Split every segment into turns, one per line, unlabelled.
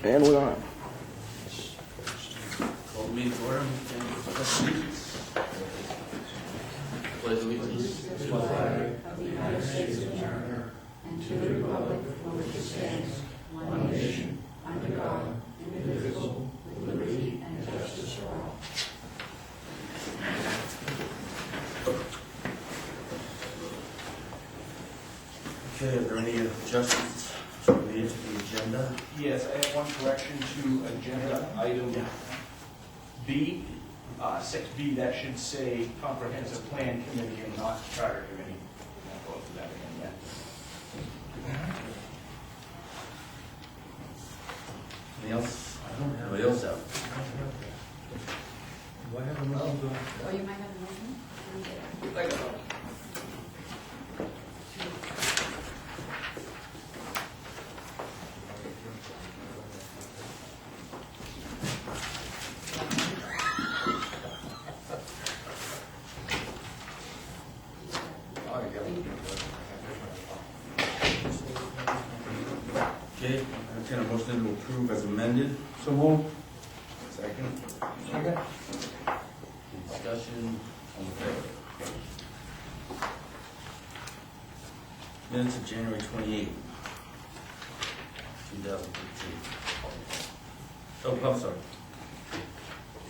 And we're on.
Call the meeting to order. Pledge allegiance to the flag
of the United States of America and to the republic for which it stands, one nation, under God, indivisible, with liberty and justice for all.
Okay, are there any adjustments made to the agenda?
Yes, I have one correction to agenda item B, 6B, that should say Comprehensive Plan Committee and not Charter Committee. I'll go through that again yet.
Anything else? Anybody else have?
Do I have a motion?
Oh, you might have a motion?
Okay, entertain a motion to approve as amended.
So move.
Second.
Second.
Any discussion on the favor? Minutes of January 28th, 2015. Oh, I'm sorry.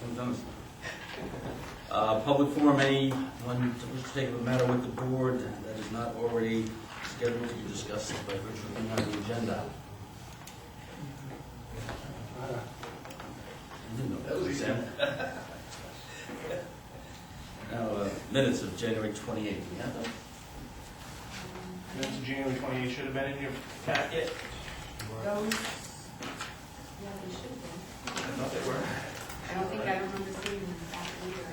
I'm done this. Public forum, anyone wish to take up a matter with the board that is not already scheduled to be discussed by virtue of being on the agenda? I didn't know that was Sam. Now, minutes of January 28th, we have them?
Minutes of January 28th should have been in your packet.
Those, yeah, they should be.
I thought they were.
I don't think I remember seeing them back either.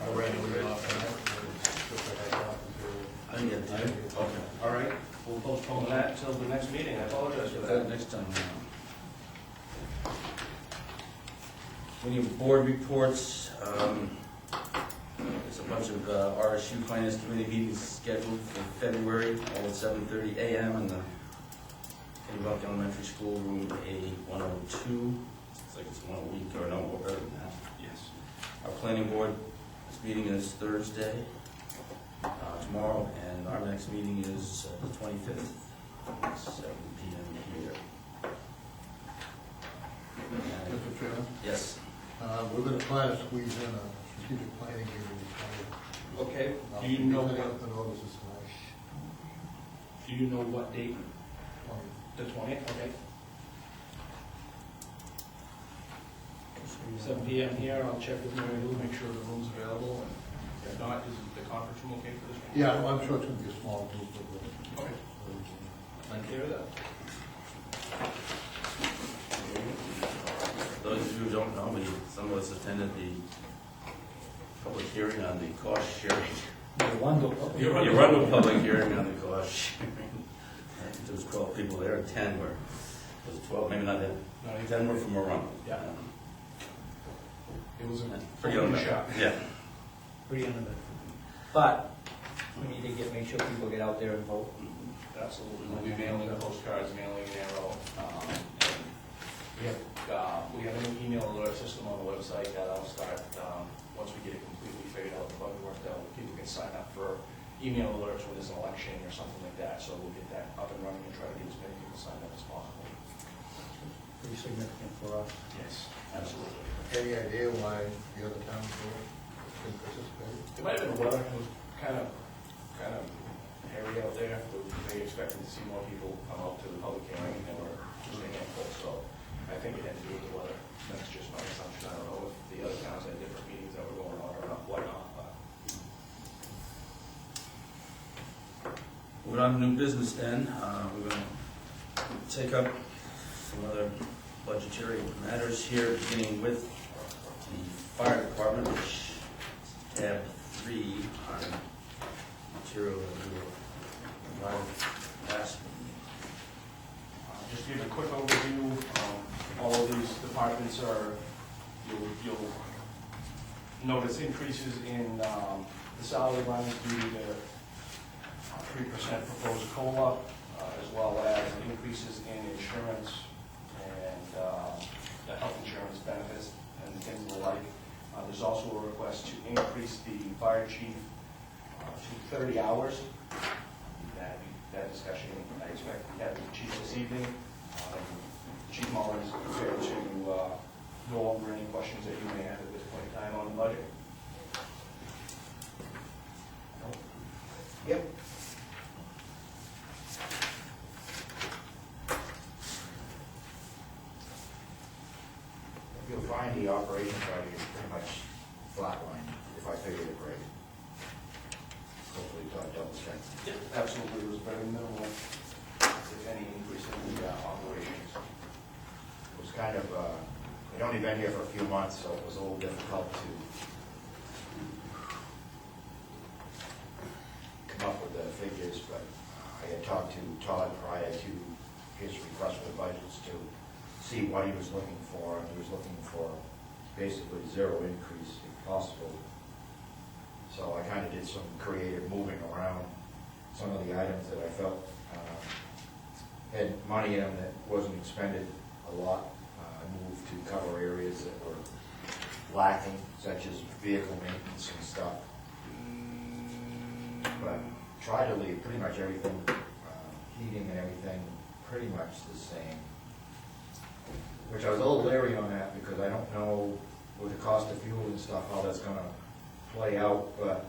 I didn't get that. Okay.
All right, we'll postpone that until the next meeting. I apologize for
That
that.
next time around. We need board reports. There's a bunch of RSU Finance Committee meetings scheduled for February, all at 7:30 a.m. in the Kennebunk Elementary School, room A102. It's like it's one a week, or no, better than that.
Yes.
Our planning board, this meeting is Thursday, tomorrow, and our next meeting is the 25th, 7 p.m. here.
Mr. Chairman,
Yes.
we're going to try to squeeze in a strategic planning meeting.
Okay, do you know what,
The notices tonight.
do you know what date? The 20th, okay. 7 p.m. here, I'll check with Mary Lou, make sure the room's available, and if not, is the conference room okay for this one?
Yeah, I'm sure it's going to be a small group.
Okay. Take care of that.
Those of you who don't know, some of us attended the public hearing on the cost sharing. You run a public hearing on the cost sharing. I think there was 12 people there, 10 were, was it 12, maybe not that, 10 were from Arundel.
Yeah. It was a
Forget about
shot.
that. Yeah.
Pretty uneventful. But we need to make sure people get out there and vote.
Absolutely. We'll be mailing postcards, mailing an arrow. We have an email alert system on the website that I'll start, once we get it completely figured out, the bug worked out, people can sign up for email alerts when there's an election or something like that. So we'll get that up and running and try to get as many people signed up as possible.
Pretty significant for us.
Yes, absolutely.
Any idea why the other towns didn't participate?
It might have been the weather. It was kind of hairy out there. They expected to see more people come out to the public hearing, and there were just a handful. So I think it had to do with the weather. That's just my assumption. I don't know if the other towns had different meetings that were going on or not, whatnot. But
Moving on to new business then, we're going to take up some other budgetary matters here, beginning with the fire department, which is tab 3 on material that we will provide last.
just to give a quick overview, all of these departments are, you'll notice increases in the salary lines due to the 3% proposed COLA, as well as increases in insurance and fire chief to 30 hours. That discussion, I expect to have with the chief this evening. Chief Mullins is prepared to go over any questions that you may have at this point in time on the budget.
Yep. You'll find the operation budget is pretty much flatlined, if I figured it right. Hopefully, Todd double check.
Absolutely, it was very minimal, if any, increase in the operations.
It was kind of, I'd only been here for a few months, so it was a little difficult to come up with the figures, but I had talked to Todd prior to his request for the budgets to see what he was looking for, and he was looking for basically zero increase if possible. So I kind of did some creative moving around some of the items that I felt had money in them that wasn't expended a lot. I moved to cover areas that were lacking, such as vehicle maintenance and stuff. But try to leave pretty much everything, heating and everything, pretty much the same. Which I was a little leery on that because I don't know with the cost of fuel and stuff how that's going to play out, but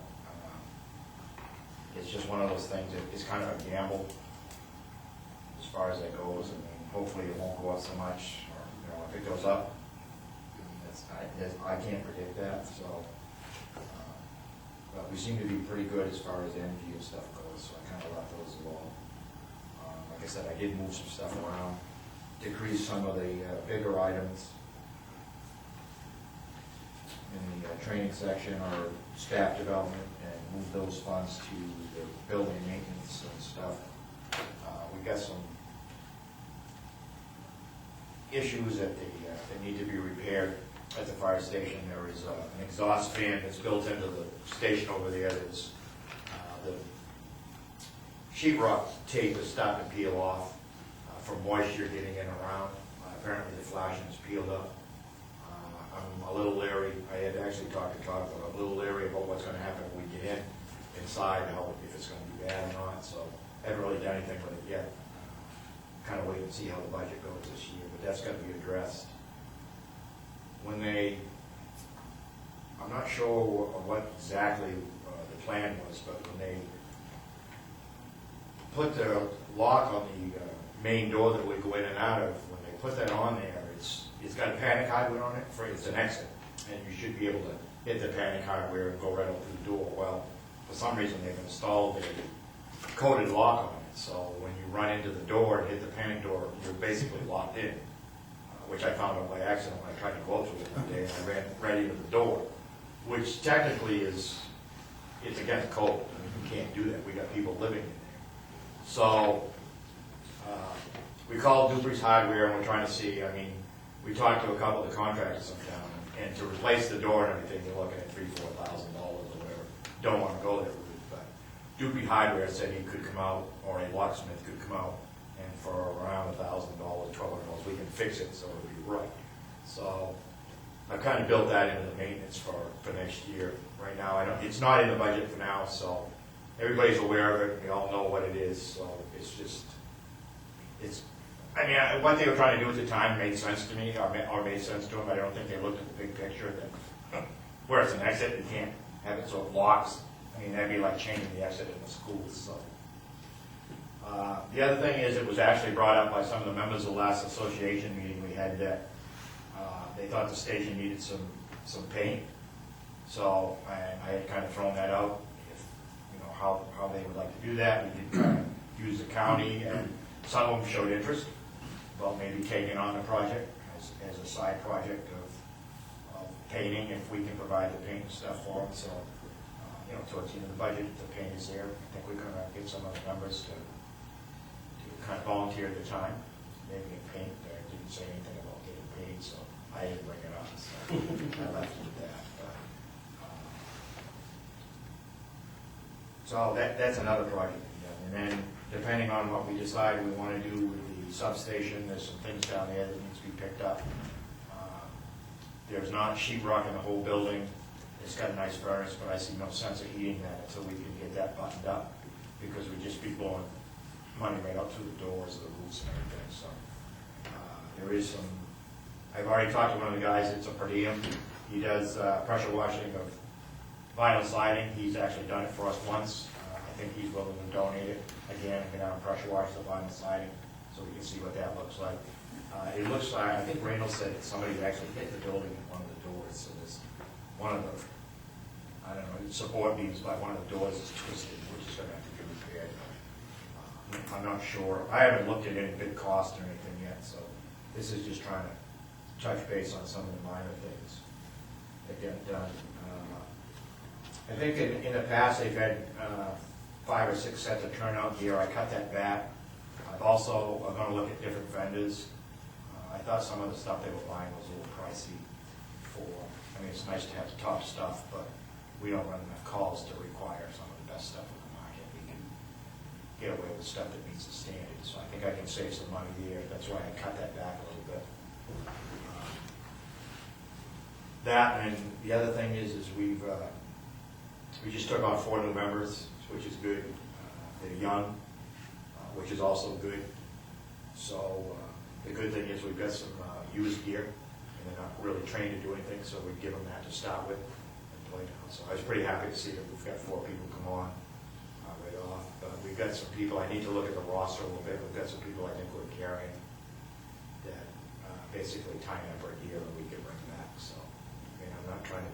it's just one of those things that is kind of a gamble as far as that goes. I mean, hopefully it won't go up so much, or if it goes up, I can't predict that. So, but we seem to be pretty good as far as energy and stuff goes. So I kind of left those alone. Like I said, I did move some stuff around, decrease some of the bigger items in the training section or staff development, and move those funds to the building maintenance and stuff. We got some issues that need to be repaired at the fire station. There is an exhaust fan that's built into the station over there. That's the sheetrock tape is starting to peel off from moisture getting in around. Apparently the flashing's peeled up. I'm a little leery. I had actually talked to Todd, but I'm a little leery about what's going to happen when we get inside, if it's going to be bad or not. So I haven't really done anything with it yet. Kind of wait and see how the budget goes this year, but that's going to be addressed. When I'm not sure what exactly the plan was, but when they put the lock on the main door that we go in and out of, when they put that on there, it's got a panic hardware on it, it's an exit, and you should be able to hit the panic hardware and go right up to the door. Well, for some reason they've installed a coded lock on it, so when you run into the door and hit the panic door, you're basically locked in, which I found out by accident when I tried to go through it one day, and I ran right into the door, which technically it's against code. I mean, you can't do that. We got people living in there. So we called Dupree's Hardware, and we're trying to see, we talked to a couple of the contractors in town, and to replace the door and everything, you're looking at $3,000-4,000 or whatever. Don't want to go there, but Dupree Hardware said he could come out, or a locksmith could come out, and for around $1,000, $1,200, we can fix it so it'll be right. So I've kind of built that into the maintenance for next year. Right now, it's not in the budget for now, so everybody's aware of it. We all know what it is, so what they were trying to do at the time made sense to me, or made sense to them. I don't think they looked at the big picture, that where it's an exit, you can't have it so it locks. That'd be like changing the exit in the schools. So the other thing is, it was actually brought up by some of the members of the last association meeting we had, that they thought the station needed some paint. So I had kind of thrown that out, how they would like to do that. We did try to use the county, and some of them showed interest about maybe taking on the project as a side project of painting, if we can provide the paint and stuff for them. So, towards the end of the budget, the paint is there. I think we're going to get some of the members to kind of volunteer their time, maybe get paint. I didn't say anything about getting paid, so I didn't bring it up. So I left it at that. So that's another project to be done. And then, depending on what we decide we want to do with the substation, there's some things down there that needs to be picked up. There's not sheetrock in the whole building. It's got a nice furnace, but I see no sense of heating that until we can get that buttoned up, because we'd just be blowing money right up through the doors of the roofs and everything, so. There is some, I've already talked to one of the guys, it's a per diem. He does pressure washing of vinyl siding. He's actually done it for us once. I think he's willing to donate it again and get out and pressure wash the vinyl siding so we can see what that looks like. It looks like, I think Randall said somebody actually hit the building in one of the doors, so there's one of the, I don't know, support beams by one of the doors is twisted, which is gonna have to be repaired. I'm not sure. I haven't looked at any big cost or anything yet, so this is just trying to touch base on some of the minor things that get done. I think in the past, they've had 5 or 6 sets of turnout gear. I cut that back. I'm gonna look at different vendors. I thought some of the stuff they were buying was a little pricey I mean, it's nice to have the top stuff, but we don't run enough calls to require some of the best stuff in the market. We can get away with stuff that meets the standard, so I think I can save some money there. That's why I cut that back a little bit. That, and the other thing is we just took on 4 new members, which is good. They're young, which is also good. So the good thing is we've got some used gear, and they're not really trained to do anything, so we give them that to start with and play down. So I was pretty happy to see that we've got 4 people come on right off. But we've got some people, I need to look at the roster a little bit. We've got some people I think we're carrying that basically tie up our gear and we can bring back. So I mean, I'm not trying to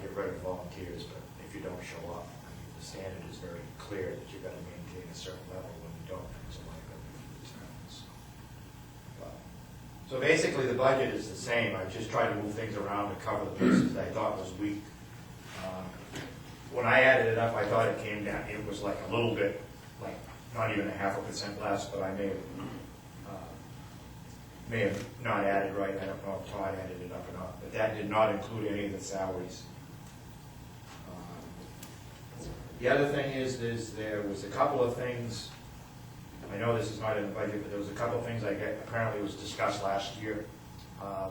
get rid of volunteers, but if you don't show up, I mean, the standard is very clear that you've got to maintain a certain level. When you don't, there's a liability for these guys. So basically, the budget is the same. I've just tried to move things around to cover the pieces that I thought was weak. When I added it up, I thought it came down. It was like a little bit, like not even 0.5% less, but I may have not added right. I don't know if Todd added it up or not, but that did not include any of the salaries. The other thing is there was a couple of things, I know this is not in the budget, but there was a couple of things apparently was discussed last year.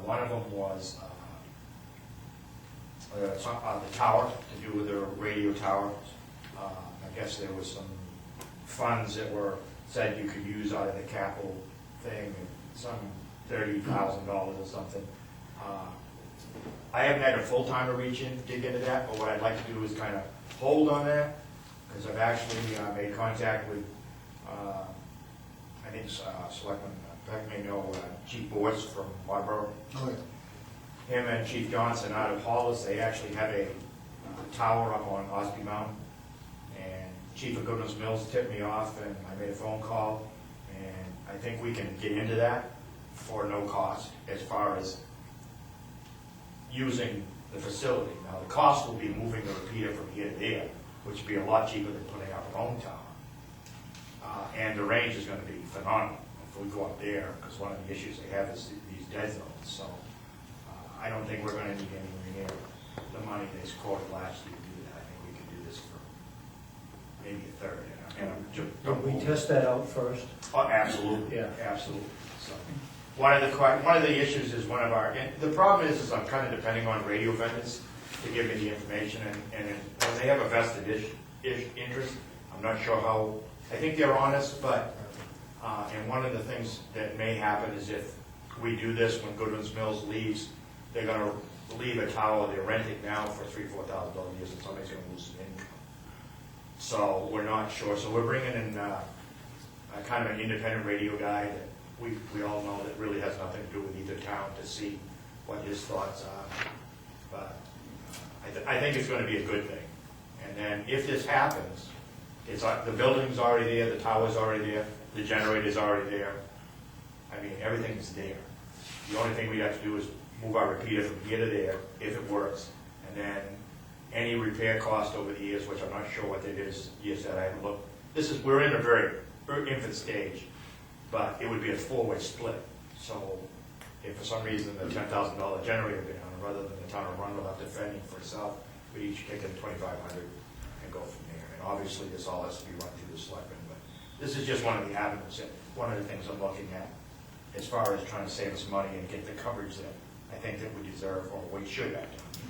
One of them was the tower, to do with the radio tower. I guess there was some funds that were said you could use out of the capital thing, some $30,000 or something. I haven't had a full-timer reach in, dig into that, but what I'd like to do is kind of hold on that, because I've actually made contact with, I think Selectmen, Beck may know, Chief Boyce from Marlboro.
Oh, yeah.
Him and Chief Johnson out of Hollis, they actually have a tower up on Osby Mountain. And Chief of Goodman's Mills tipped me off, and I made a phone call, and I think we can get into that for no cost as far as using the facility. Now, the cost will be moving the repeater from here to there, which would be a lot cheaper than putting up our own tower. And the range is going to be phenomenal if we go up there, because one of the issues they have is these dead zones. So I don't think we're going to need anywhere near the money they quoted last year to do that. I think we could do this for maybe a third.
Did we test that out first?
Oh, absolutely.
Yeah.
Absolutely. So one of the issues is and the problem is I'm kind of depending on radio vendors to give me the information, and when they have a vested interest, I'm not sure how. I think they're honest, but and one of the things that may happen is if we do this when Goodman's Mills leaves, they're going to leave a tower they're renting now for $3,000-4,000 a year, and somebody's going to lose some income. So we're not sure. So we're bringing in kind of an independent radio guy that we all know that really has nothing to do with either town, to see what his thoughts are. But I think it's going to be a good thing. And then if this happens, the building's already there, the tower's already there, the generator's already there. I mean, everything's there. The only thing we have to do is move our repeater from here to there, if it works, and then any repair cost over the years, which I'm not sure what it is, years that I haven't looked. We're in a very infant stage, but it would be a 4-way split. So if for some reason the $10,000 generator goes down, rather than the town of Arundel have to fend for itself, we each kick in $2,500 and go from there. And obviously this all has to be run through the Selectmen, but this is just one of the avenues, one of the things I'm looking at as far as trying to save us money and get the coverage that I think that we deserve or we should have done.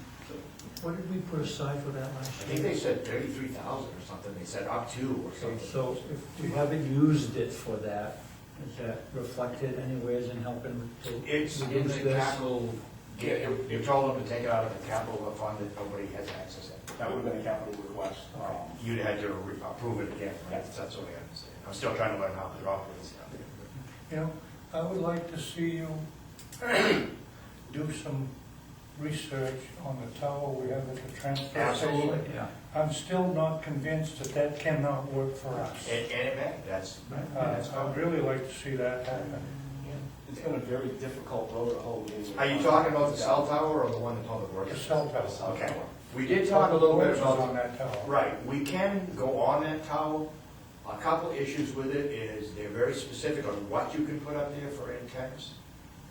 What did we put aside for that
I
last
think
year?
they said 33,000 or something, they said up to or
Okay,
something.
so if we haven't used it for that, is that reflected anywheres in helping to
It's in
reduce
the
this?
capital, you told them to take it out of the capital fund that nobody has access to.
That would have been a capital request.
You'd had to approve it again, right? That's what I understand. I'm still trying to learn how it operates.
You know, I would like to see you do some research on the tower we have at the transfer station.
Absolutely.
Yeah.
I'm still not convinced that that cannot work for us.
And it may, that's
I'd really like to see that happen.
It's been a very difficult road to hold.
Are you talking about the cell tower or the one that Public Works?
The cell tower.
Okay. We did talk a little bit
Works is
about
on that tower.
Right, we can go on that tower. A couple issues with it is they're very specific on what you can put up there for antennas.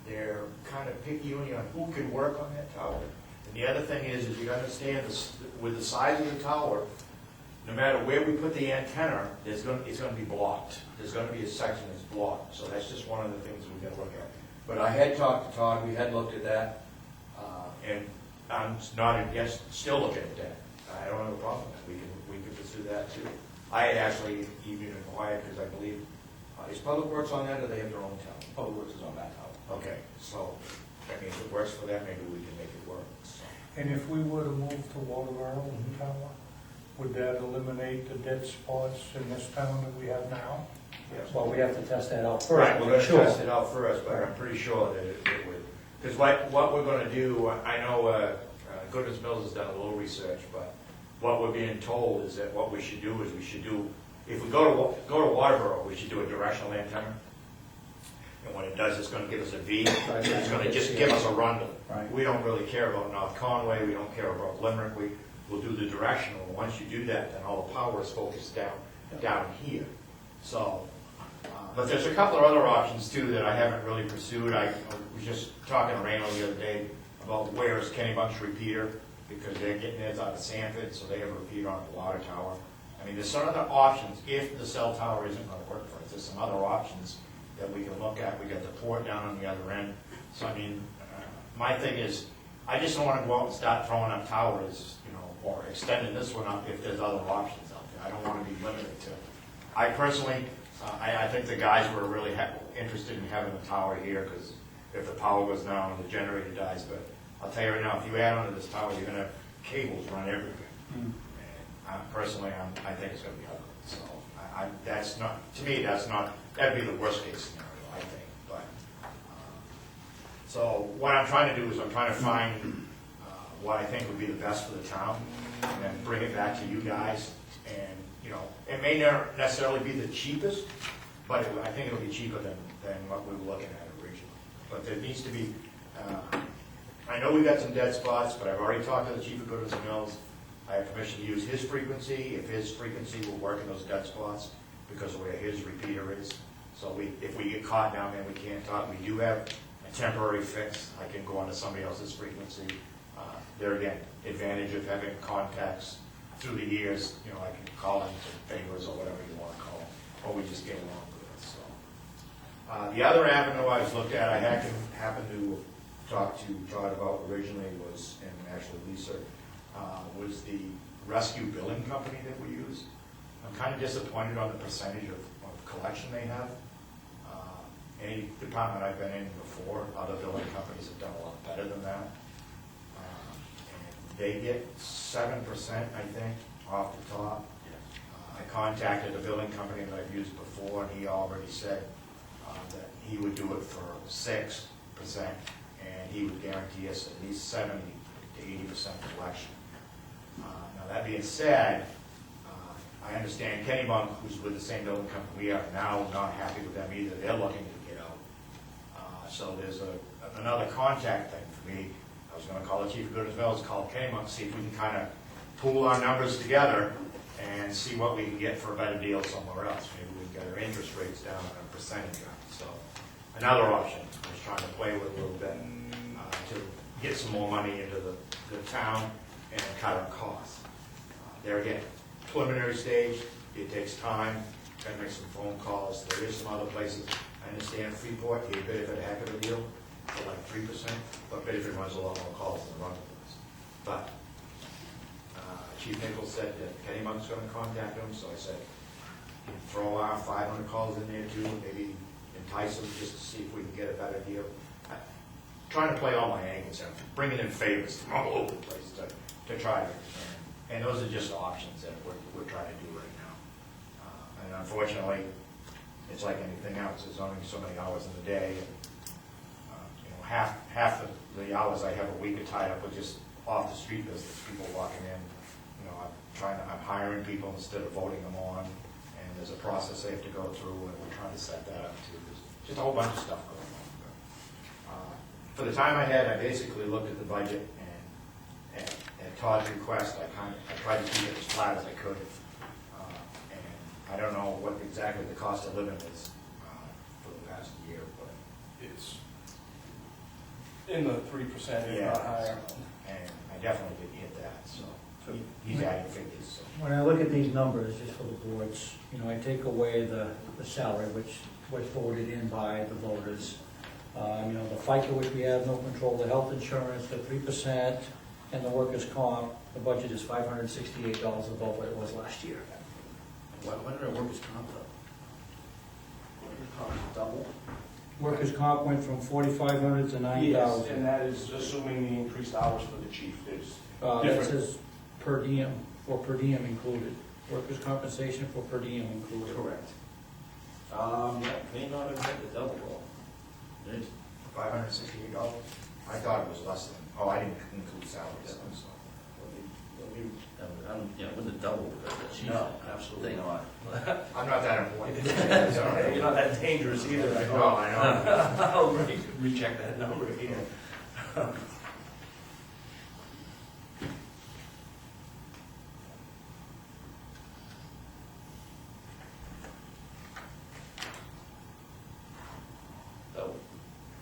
They're kind of picky on who can work on that tower. And the other thing is you understand this, with the size of the tower, no matter where we put the antenna, it's going to be blocked. There's going to be a section that's blocked. So that's just one of the things we've got to look at. But I had talked to Todd, we had looked at that, and I'm not against still looking at that. I don't have a problem with that. We can pursue that too. I had actually even inquired because I believe, is Public Works on that or they have their own tower?
Public Works is on that tower.
Okay, so, I mean, if it works for them, maybe we can make it work. So.
And if we were to move to Waterville Tower, would that eliminate the dead spots in this town that we have now?
Well, we have to test that out first.
Right, we're gonna
Sure.
test it out first, but I'm pretty sure that it would. Because what we're gonna do, I know Goodness Mills has done a little research, but what we're being told is that what we should do is if we go to Waterboro, we should do a directional antenna. And what it does, it's gonna give us a V, it's gonna just give us a rundle.
Right.
We don't really care about North Conway, we don't care about Limerick, we'll do the directional. And once you do that, then all the power is focused down here. So, but there's a couple of other options too that I haven't really pursued. I was just talking to Randall the other day about where is Kennebunk's repeater, because they're getting theirs out of Sanford, so they have a repeater on the water tower. I mean, there's some other options if the cell tower isn't going to work for us. There's some other options that we can look at. We got the port down on the other end. So I mean, my thing is, I just don't want to go out and start throwing up towers, or extending this one up if there's other options out there. I don't want to be limited to. I personally, I think the guys were really interested in having a tower here because if the power goes down, the generator dies. But I'll tell you right now, if you add onto this tower, you're going to have cables run everywhere. And personally, I think it's going to be ugly. So that's not, to me, that'd be the worst case scenario, I think. But so what I'm trying to do is I'm trying to find what I think would be the best for the town, and then bring it back to you guys. And it may not necessarily be the cheapest, but I think it'll be cheaper than what we were looking at originally. But there needs to be. I know we got some dead spots, but I've already talked to the chief of Goodness Mills. I have permission to use his frequency, if his frequency will work in those dead spots, because of where his repeater is. So if we get caught down there, we can't talk. We do have a temporary fix. I can go onto somebody else's frequency. There again, advantage of having contacts through the years. I can call into favors or whatever you want to call them, or we just get along with it. So the other avenue I was looked at, I happened to talk to Todd about originally was, and actually Lisa, was the rescue billing company that we use. I'm kind of disappointed on the percentage of collection they have. Any department I've been in before, other billing companies have done a lot better than that. And they get 7%, I think, off the top. I contacted a billing company that I've used before, and he already said that he would do it for 6%, and he would guarantee us at least 70 to 80% collection. Now that being said, I understand Kennybunk, who's with the same building company we are now, not happy with them either. They're looking to get out. So there's another contact thing for me. I was going to call the chief of Goodness Mills, call Kennybunk, see if we can kind of pool our numbers together and see what we can get for a better deal somewhere else. Maybe we can get our interest rates down and a percentage up. So another option I was trying to play with a little bit to get some more money into the town and cut our costs. There again, preliminary stage, it takes time, got to make some phone calls. There is some other places. I understand Freeport, he bid it a heck of a deal for like 3%, but Bedford runs a lot more calls than Rutherford does. But Chief Nichols said that Kennymunk's gonna contact him, so I said, throw our 500 calls in there too, maybe entice them just to see if we can get a better deal. Trying to play all my angles, and bringing in favors from all over the place to try to, and those are just options that we're trying to do right now. And unfortunately, it's like anything else, there's only so many hours in the day. And, half the hours I have a week are tied up with just off the street business, people walking in. I'm hiring people instead of voting them on, and there's a process they have to go through, and we're trying to set that up too. There's just a whole bunch of stuff going on. For the time I had, I basically looked at the budget, and at Todd's request, I tried to keep it as flat as I could. And I don't know what exactly the cost of living is for the past year, but
It's in the 3%, if not higher.
and I definitely didn't hit that, so he's adding figures, so.
When I look at these numbers, just for the boards, I take away the salary, which was voted in by the voters. The FICA, which we have no control, the health insurance, the 3%, and the workers' comp, the budget is $568 above what it was last year.
Why did our workers' comp up?
Double?
Workers' comp went from 4,500 to 9,000.
Yes, and that is assuming the increased hours for the chief. There's
That
different.
says per diem, for per diem included. Workers' compensation for per diem included.
Correct.
May not have hit the double roll. Did?
$568? I thought it was less than, I didn't include salaries, so.
Yeah, with the double, geez.
No, absolutely not.
I'm not that important.
You're not that dangerous either. I
No,
know.
I know.
I'll recheck that number again.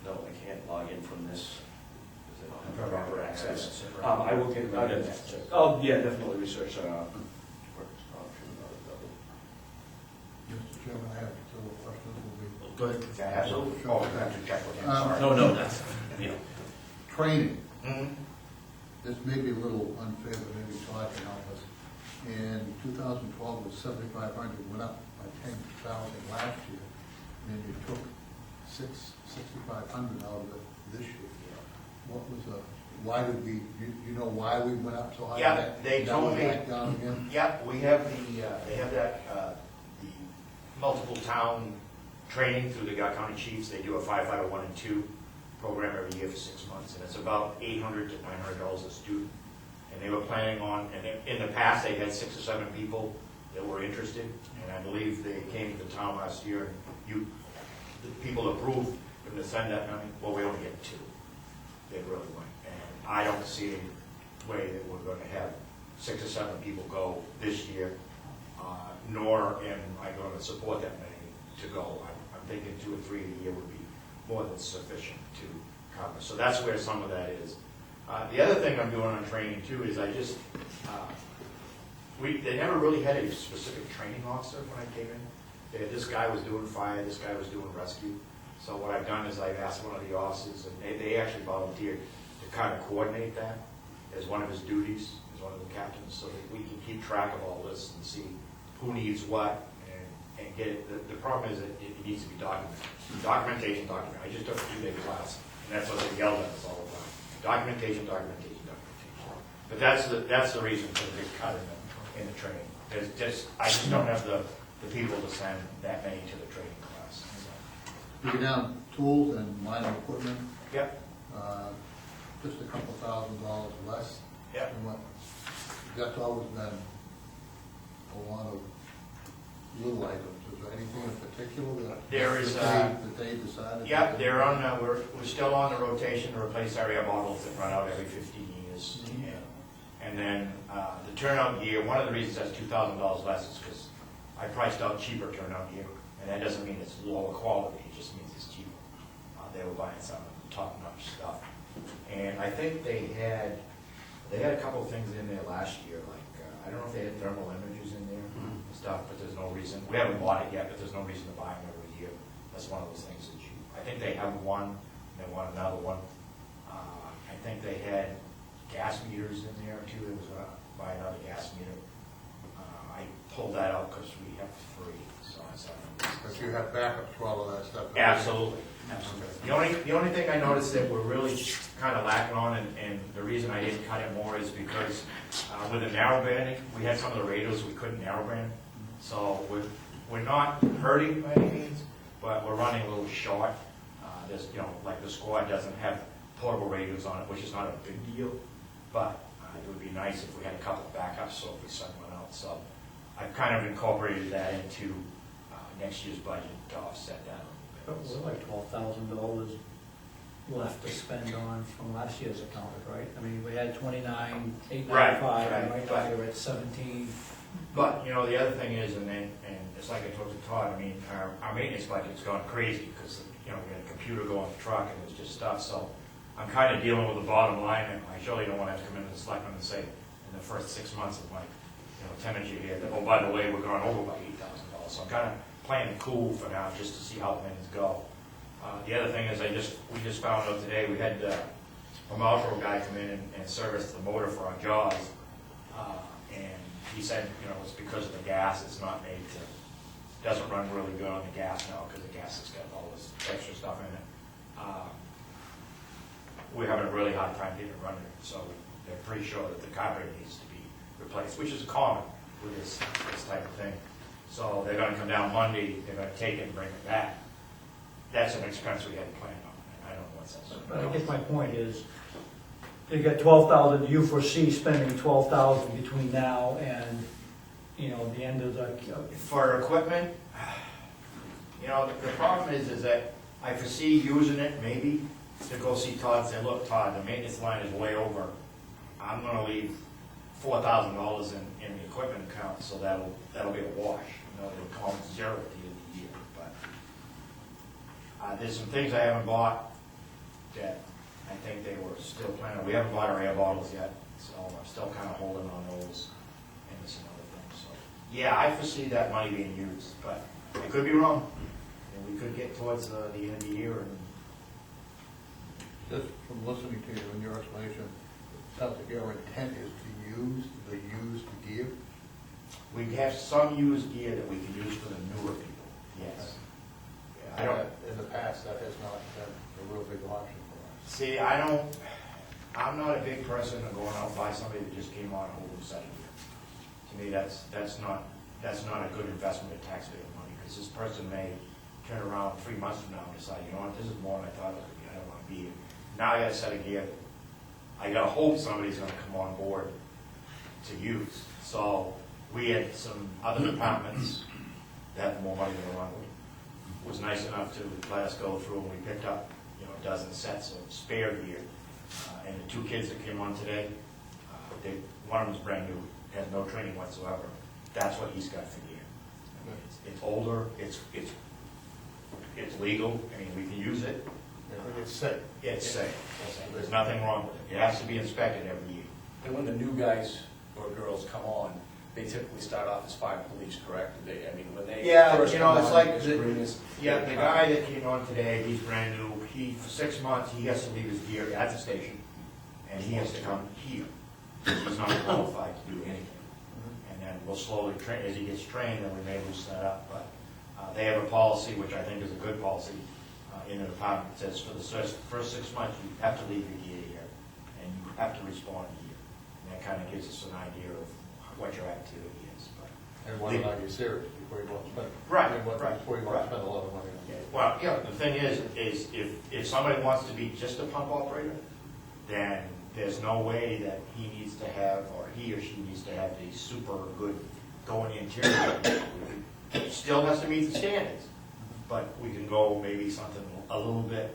No, I can't log in from this. Because I don't have proper access. I will get, yeah, definitely research, workers' comp,
Mr. Chairman, I have several questions. Will
Go ahead.
Yeah, absolutely. Oh, I have to check with him, sorry.
No, that's,
be training.
Mhm.
This may be a little unfair, but maybe Todd can help us. In 2012, it was 7,500, went up by 10,000 last year, and you took 6,500 out of it this year. What was why did we, you know why we went up so high?
Yeah, they
Now
told
we're
me.
back down again?
Yep, we have they have that, the multiple town training through the County Chiefs. They do a 551 and 2 program every year for 6 months, and it's about $800 to $900 a student. And they were planning on, and in the past, they had 6 or 7 people that were interested, and I believe they came to the town last year, and the people approved them to send that money. Well, we only get 2. They really went. And I don't see a way that we're going to have 6 or 7 people go this year, nor am I going to support that many to go. I'm thinking 2 or 3 a year would be more than sufficient to cover. So that's where some of that is. The other thing I'm doing on training too is I just, they never really had a specific training officer when I came in. This guy was doing fire, this guy was doing rescue. So what I've done is I've asked one of the officers, and they actually volunteered to kind of coordinate that as one of his duties, as one of the captains, so that we can keep track of all this and see who needs what and get it. The problem is that it needs to be documented. Documentation. I just took a 2-day class, and that's what they yelled at us all the time. Documentation. But that's the reason for the big cut in the training. I just don't have the people to send that many to the training class. So.
You go down tools and minor equipment,
Yep.
just a couple $1,000 less.
Yep.
than what, that's always been a lot of little items. Is there anything in particular that
There is,
that they decided?
Yep, they're on. We're still on the rotation to replace our air bottles that run out every 15 years. And then the turnout gear. One of the reasons that's $2,000 less is because I priced out cheaper turnout gear, and that doesn't mean it's lower quality. It just means it's cheaper. They were buying some top-notch stuff, and I think they had a couple of things in there last year. Like I don't know if they had thermal images in there and stuff, but there's no reason. We haven't bought it yet, but there's no reason to buy them every year. That's one of those things that I think they have one, and they want another one. I think they had gas meters in there too, it was gonna buy another gas meter. I pulled that out because we have three, so I said.
But you have backups for all of that stuff.
Absolutely, absolutely. The only thing I noticed that we're really kind of lacking on, and the reason I didn't cut it more is because with the narrow banding, we had some of the radios we couldn't narrow band. So we're not hurting by any means, but we're running a little short. There's, like the squad doesn't have portable radios on it, which is not a big deal, but it would be nice if we had a couple of backups, so if we send one out. So I've kind of incorporated that into next year's budget to offset that.
But we're like $12,000 left to spend on from last year's account, right? I mean, we had 29,895, and right now you're at 17.
But, the other thing is, and it's like I told Todd, I mean, our maintenance budget's gone crazy because, we had a computer go on the truck and it was just stuff, so I'm kind of dealing with the bottom line, and I surely don't want to have to come into the selectmen and say, in the first 6 months of my, tenure here, that, oh, by the way, we're going over by $8,000. So I'm kind of playing it cool for now, just to see how things go. The other thing is, we just found out today, we had a Marlboro guy come in and service the motor for our Jaws, and he said, it's because of the gas, it's not made to, doesn't run really good on the gas now, because the gas has got all this extra stuff in it. We're having a really hard time getting it running, so they're pretty sure that the carburetor needs to be replaced, which is common with this type of thing. So they're gonna come down Monday, they're gonna take it and bring it back. That's an expense we hadn't planned on, and I don't know what's that.
But I guess my point is, you got 12,000, do you foresee spending 12,000 between now and, the end of the...
For equipment, the problem is that I foresee using it maybe to go see Todd and say, look, Todd, the maintenance line is way over. I'm gonna leave $4,000 in the equipment account, so that'll be a wash. It'll come out zero at the end of the year. But there's some things I haven't bought that I think they were still planning. We haven't bought our air bottles yet, so I'm still kind of holding on those and some other things. So yeah, I foresee that money being used, but I could be wrong. And we could get towards the end of the year and.
Just from listening to you and your explanation, it sounds like your intent is to use the used gear.
We have some used gear that we can use for the newer people, yes. Yeah, I don't,
In the past, that has not been a real big option for us.
see, I'm not a big person of going out and buy somebody that just came on a whole new set of gear. To me, that's not a good investment of taxpayer money, because this person may turn around 3 months from now and decide, you know what, this is more than I thought it would be, I don't want to be here. Now I got a set of gear that I gotta hope somebody's gonna come on board to use. So we had some other departments that have more money than one was nice enough to let us go through, and we picked up, a dozen sets of spare gear. And the 2 kids that came on today, one of them's brand new, has no training whatsoever. That's what he's got for gear. I mean, it's older, it's legal, I mean, we can use it.
It's safe.
It's safe. There's nothing wrong with it. It has to be inspected every year.
And when the new guys or girls come on, they typically start off as fire police, correct? When they
Yeah,
first
it's
come on,
like,
it's greenness.
the guy that came on today, he's brand new. For 6 months, he has to leave his gear at the station, and he has to come here. He's not qualified to do anything. And then we'll slowly train, as he gets trained, then we may loosen that up. But they have a policy, which I think is a good policy, in the department. It says for the first 6 months, you have to leave your gear here, and you have to respond here. And that kind of gives us an idea of what your activity is. But
And whether or not you're serious before you go and spend.
Right,
Before you go and spend a lot of money on it.
well, the thing is if somebody wants to be just a pump operator, then there's no way that he needs to have, or he or she needs to have the super good going interior. It still has to meet the standards, but we can go maybe something a little bit,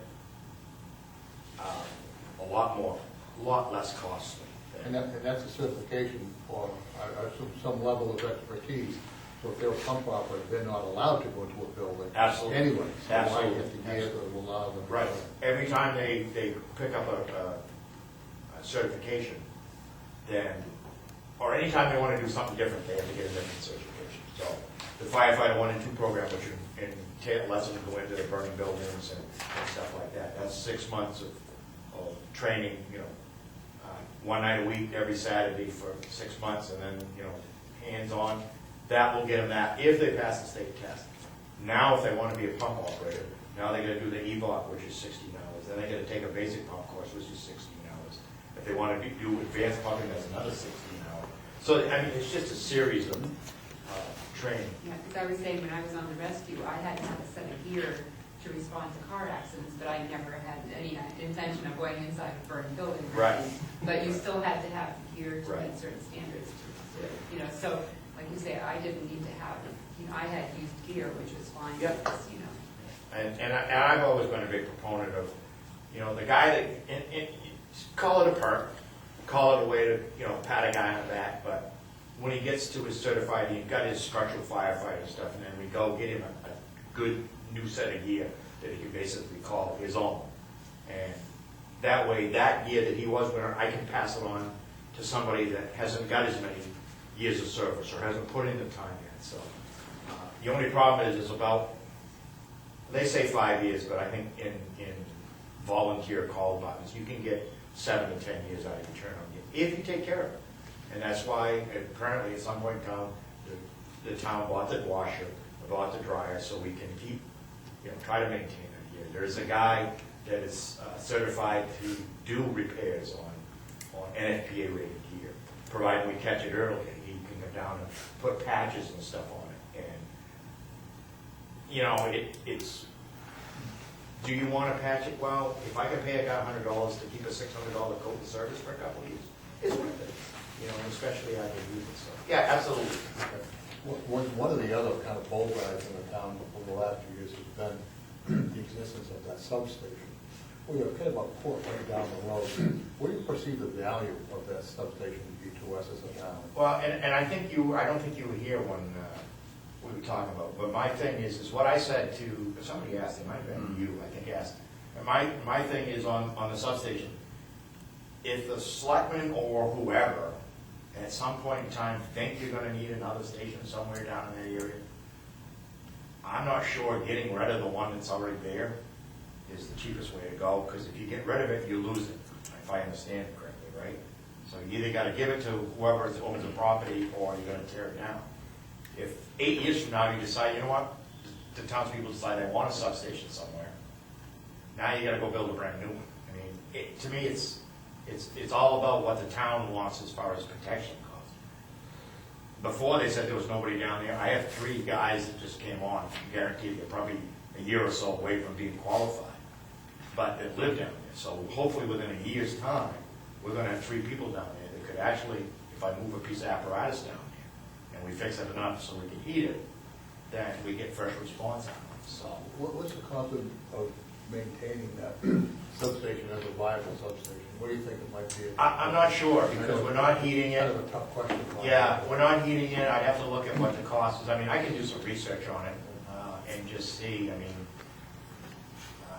a lot less costly.
And that's a certification for, I assume, some level of expertise. So if they're a pump operator, they're not allowed to go into a building.
Absolutely.
Anyway, so why
Absolutely.
get the gear that will allow them? to
Right.
do it?
Every time they pick up a certification, then, or anytime they want to do something different, they have to get a different certification. So the firefighter 1 and 2 program, which lets them go into the burning buildings and stuff like that, that's 6 months of training, one night a week, every Saturday for 6 months, and then, hands-on. That will get them that, if they pass the state test. Now, if they want to be a pump operator, now they gotta do the EVOC, which is 16 hours, then they gotta take a basic pump course, which is 16 hours. If they want to do advanced pumping, that's another 16 hours. So, it's just a series of training.
Yeah, because I was saying, when I was on the rescue, I had to have a set of gear to respond to car accidents, but I never had any intention of going inside a burning building.
Right.
But you still had to have gear to
Right.
meet certain standards to, so, like you say, I didn't need to have, I had used gear, which was fine,
Yeah.
because,
And I've always been a big proponent of, the guy that, and call it a perk, call it a way to, pat a guy on the back, but when he gets to his certified, he got his structural firefighting stuff, and then we go get him a good new set of gear that he can basically call his own. And that way, that gear that he was wearing, I can pass it on to somebody that hasn't got as many years of service or hasn't put in the time yet. So the only problem is about, they say 5 years, but I think in volunteer call buttons, you can get 7 to 10 years out of your turn on gear, if you take care of it. And that's why, apparently, at some point in time, the town bought the washer, bought the dryer, so we can keep, try to maintain that gear. There's a guy that is certified to do repairs on NFPA rated gear, provided we catch it early. He can come down and put patches and stuff on it. And, it's, do you want to patch it? Well, if I can pay a guy $100 to keep a $600 coat and service for a couple of years, it's worth it. Especially after use it. So, yeah, absolutely.
One of the other kind of bull rides in the town over the last few years has been the existence of that substation. We have kind of a port right down the road. What do you perceive the value of that substation to be to us as a town?
Well, and I don't think you were here when we were talking about, but my thing is what I said to, somebody asked, it might have been you, I think asked. And my thing is on the substation, if the selectmen or whoever at some point in time think you're gonna need another station somewhere down in that area, I'm not sure getting rid of the one that's already there is the cheapest way to go, because if you get rid of it, you lose it, if I understand it correctly, right? So you either gotta give it to whoever owns the property, or you're gonna tear it down. If 8 years from now you decide, you know what, the townspeople decide they want a substation somewhere, now you gotta go build a brand new one. I mean, to me, it's all about what the town wants as far as protection goes. Before, they said there was nobody down there. I have 3 guys that just came on, guaranteed they're probably a year or so away from being qualified, but that live down there. So hopefully within a year's time, we're gonna have 3 people down there that could actually, if I move a piece of apparatus down there, and we fix it enough so we can heat it, then we get first response out of it, so.
What's the cost of maintaining that substation as a viable substation? What do you think it might be?
I'm not sure, because we're not heating it.
Kind of a tough question.
Yeah, we're not heating it, I'd have to look at what the cost is. I mean, I can do some research on it, and just see,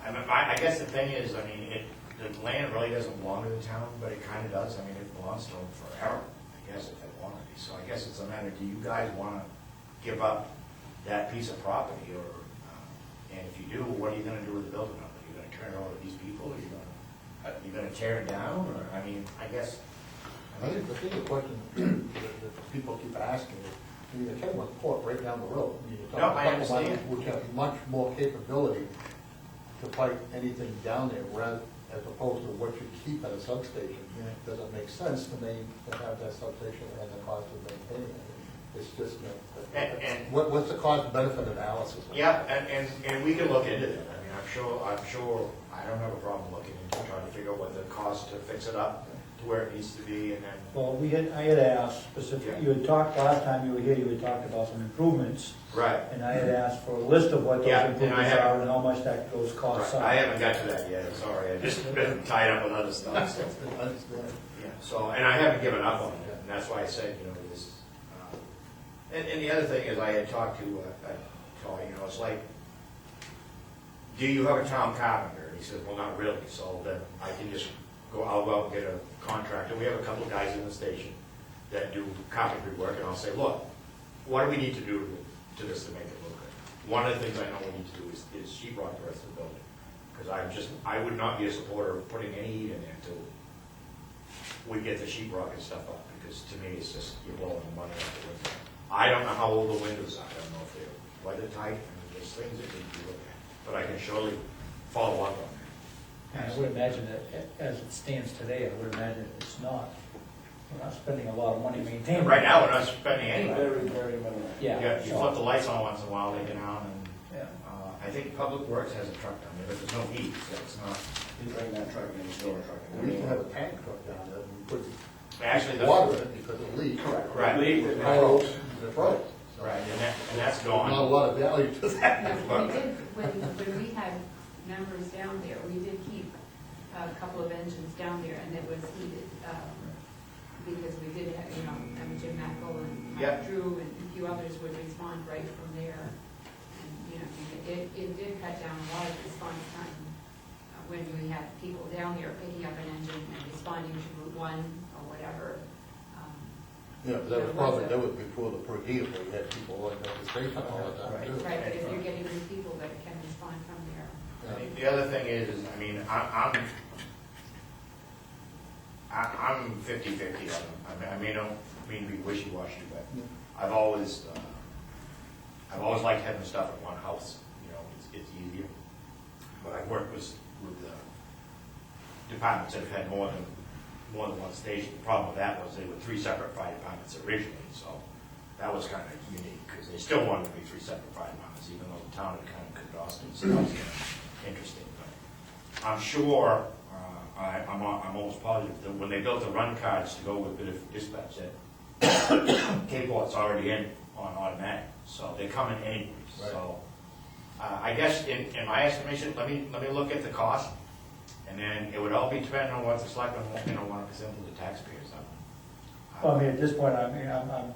I guess the thing is, the land really doesn't belong to the town, but it kind of does. It belongs to them forever, I guess, if they want to be. So I guess it's a matter, do you guys want to give up that piece of property, or, and if you do, what are you going to do with the building up? Are you going to turn it over to these people, or are you going to tear it down, or, I guess.
I think the question that people keep asking is, the Kennewick Port right down the road. You're
No,
talking
I
about
understand.
which have much more capability to fight anything down there, rather, as opposed to what you keep at a substation. Does it make sense to me to have that substation and the cost of maintaining it? It's just, what's the cost benefit analysis?
Yeah, and we can look into that. I'm sure, I don't have a problem looking into trying to figure out what the cost to fix it up to where it needs to be, and then.
Well, I had asked specifically, you had talked, last time you were here, you had talked about some improvements,
Right.
and I had asked for a list of what those
Yeah, and I
improvements
haven't-
are and how much those costs
Right.
are.
I haven't got to that yet, sorry, I've just been tied up with other stuff, so.
I understand.
Yeah, so, and I haven't given up on it, and that's why I said, this, and the other thing is, I had talked to, it's like, do you have a town carpenter? And he said, well, not really, so then I can just I'll go out and get a contractor. We have a couple of guys in the station that do carpentry work, and I'll say, look, what do we need to do to this to make it look good? One of the things I know we need to do is sheetrock the rest of the building, because I would not be a supporter of putting any heat in there until we get the sheet rock and stuff up, because to me, it's just, you're blowing the money out the window. I don't know how old the windows are, I don't know if they're weathertight, I mean, there's things that need to be looked at, but I can surely follow up on that.
And I would imagine that as it stands today, I would imagine it's not. We're not spending a lot of money maintaining.
Right now, we're not spending any money.
Very, very minimal.
Yeah.
You flip the lights on once in a while, they get on, and,
Yeah.
I think Public Works has a truck down there, but there's no heat, so it's not.
You bring that truck and you store a truck.
We used to have a tank truck down there, and we put
Actually, the.
water in it because it leaked.
Right.
Leave it.
It froze. So
Right, and that's
Not a
gone.
lot of value to that.
Yeah, we did, when we had members down there, we did keep a couple of engines down there, and it was heated, because we did have, Jim Mackel and
Yeah.
Mike Drew and a few others would respond right from there. And, it did cut down a lot of response time when we had people down there picking up an engine and responding to Route 1 or whatever.
Yeah, but that was probably, that was before the per diem, where you had people like at the station all the time too.
Right, but if you're getting rid of people that can respond from there.
Yeah.
The other thing is, I mean, I'm 50-50 on them. I mean, I don't mean to be wishy-washy, but I've always liked having stuff in one house, it's easier. But I've worked with departments that have had more than one station. The problem with that was they were 3 separate fire departments originally, so that was kind of unique, because they still wanted to be 3 separate fire departments, even though the town had kind of condensed it, so that was kind of interesting. But I'm sure, I'm almost positive that when they built the run cards to go with Biddeford Dispatch, that K-Port's already in on automatic, so they're coming anyways.
Right.
So I guess in my estimation, let me look at the cost, and then it would all be dependent on what the selectmen want to present to the taxpayers.
Well, I mean, at this point, I'm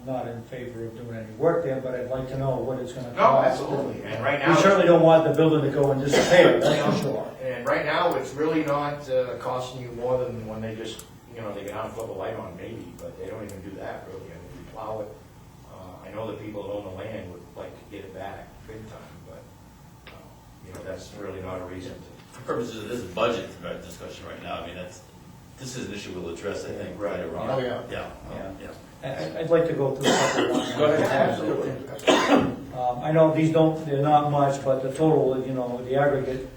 not in favor of doing any work there, but I'd like to know what it's gonna
No,
cost.
absolutely, and right
We
now.
certainly don't want the building to go and disappear, that's for sure.
And right now, it's really not costing you more than when they just, they get on and flip a light on maybe, but they don't even do that really. I mean, we plow it. I know the people that own the land would like to get it back big time, but, that's really not a reason to.
For purposes of this budget discussion right now, I mean, this is an issue we'll address, I think,
Right.
later on.
Oh, yeah.
Yeah.
I'd like to go through a couple of ones.
Go ahead.
Absolutely.
I know these they're not much, but the total, the aggregate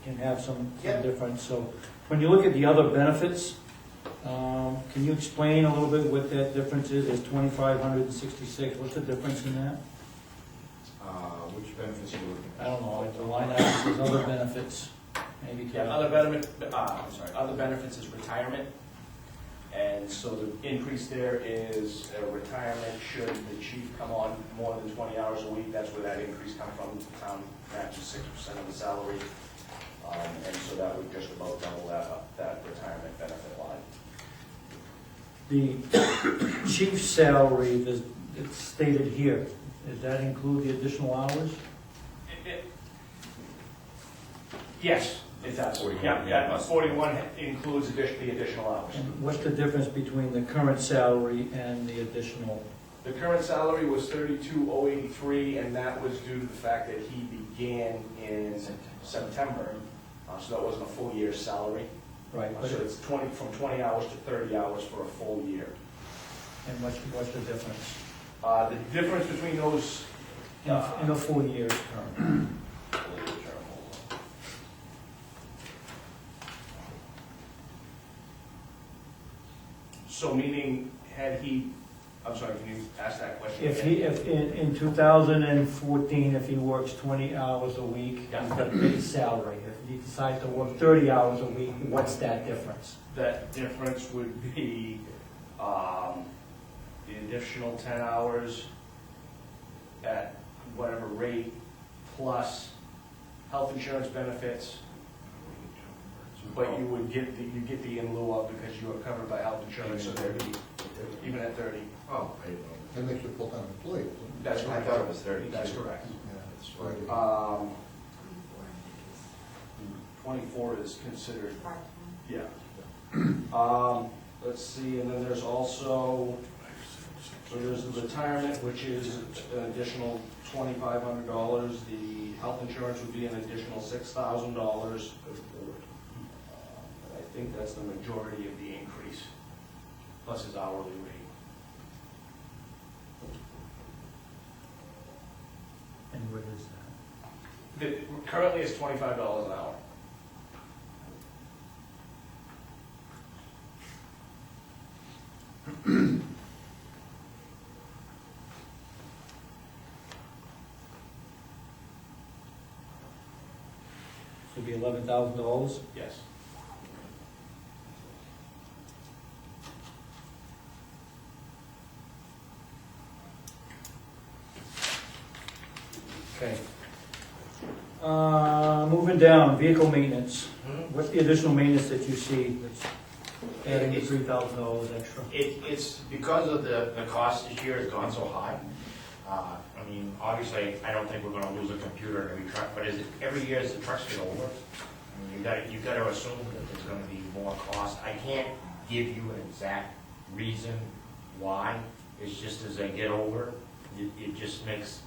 can have some
Yeah.
difference. So when you look at the other benefits, can you explain a little bit what that difference is? There's 2,566, what's the difference in that?
Which benefits are you looking
I don't know, like the line item says other benefits, maybe.
Yeah, other benefits is retirement. And so the increase there is retirement should the chief come on more than 20 hours a week. That's where that increase comes from. The town matches 6% of the salary. And so that would just about double that retirement benefit line.
The chief's salary, it's stated here, does that include the additional hours?
Yes, it does.
41,
Yeah,
yeah.
41 includes the additional hours.
And what's the difference between the current salary and the additional?
The current salary was $32,083, and that was due to the fact that he began in September. So that wasn't a full year's salary.
Right, but
So it's from 20 hours to 30 hours for a full year.
and what's the difference?
The difference between those,
In a full year's term?
so meaning had he, I'm sorry, can you ask that question?
If
again?
in 2014, if he works 20 hours a week, he's
Yeah.
got a base salary. If he decides to work 30 hours a week, what's that difference?
That difference would be the additional 10 hours at whatever rate, plus health insurance benefits, but you would get the in lieu of because you are covered by health insurance, so there'd be, even at 30.
Oh, I didn't know.
That makes you a full-time employee, doesn't it?
That's
I
correct.
thought it was 30.
That's correct.
Yeah, it's right.
24 is considered,
Part-time.
yeah. Let's see, and then there's also, so there's the retirement, which is an additional $2,500. The health insurance would be an additional $6,000. I think that's the majority of the increase. plus his hourly rate.
And what is that?
Currently, it's $25 an hour.
So it'd be $11,000?
Yes.
Okay. Moving down, vehicle maintenance. What's the additional maintenance that you see that's adding
It's-
$3,000 extra?
It's because of the cost this year has gone so high. I mean, obviously, I don't think we're gonna lose a computer in every truck, but every year as the trucks get older, I mean, you gotta assume that there's gonna be more cost. I can't give you an exact reason why. It's just as they get older, it just makes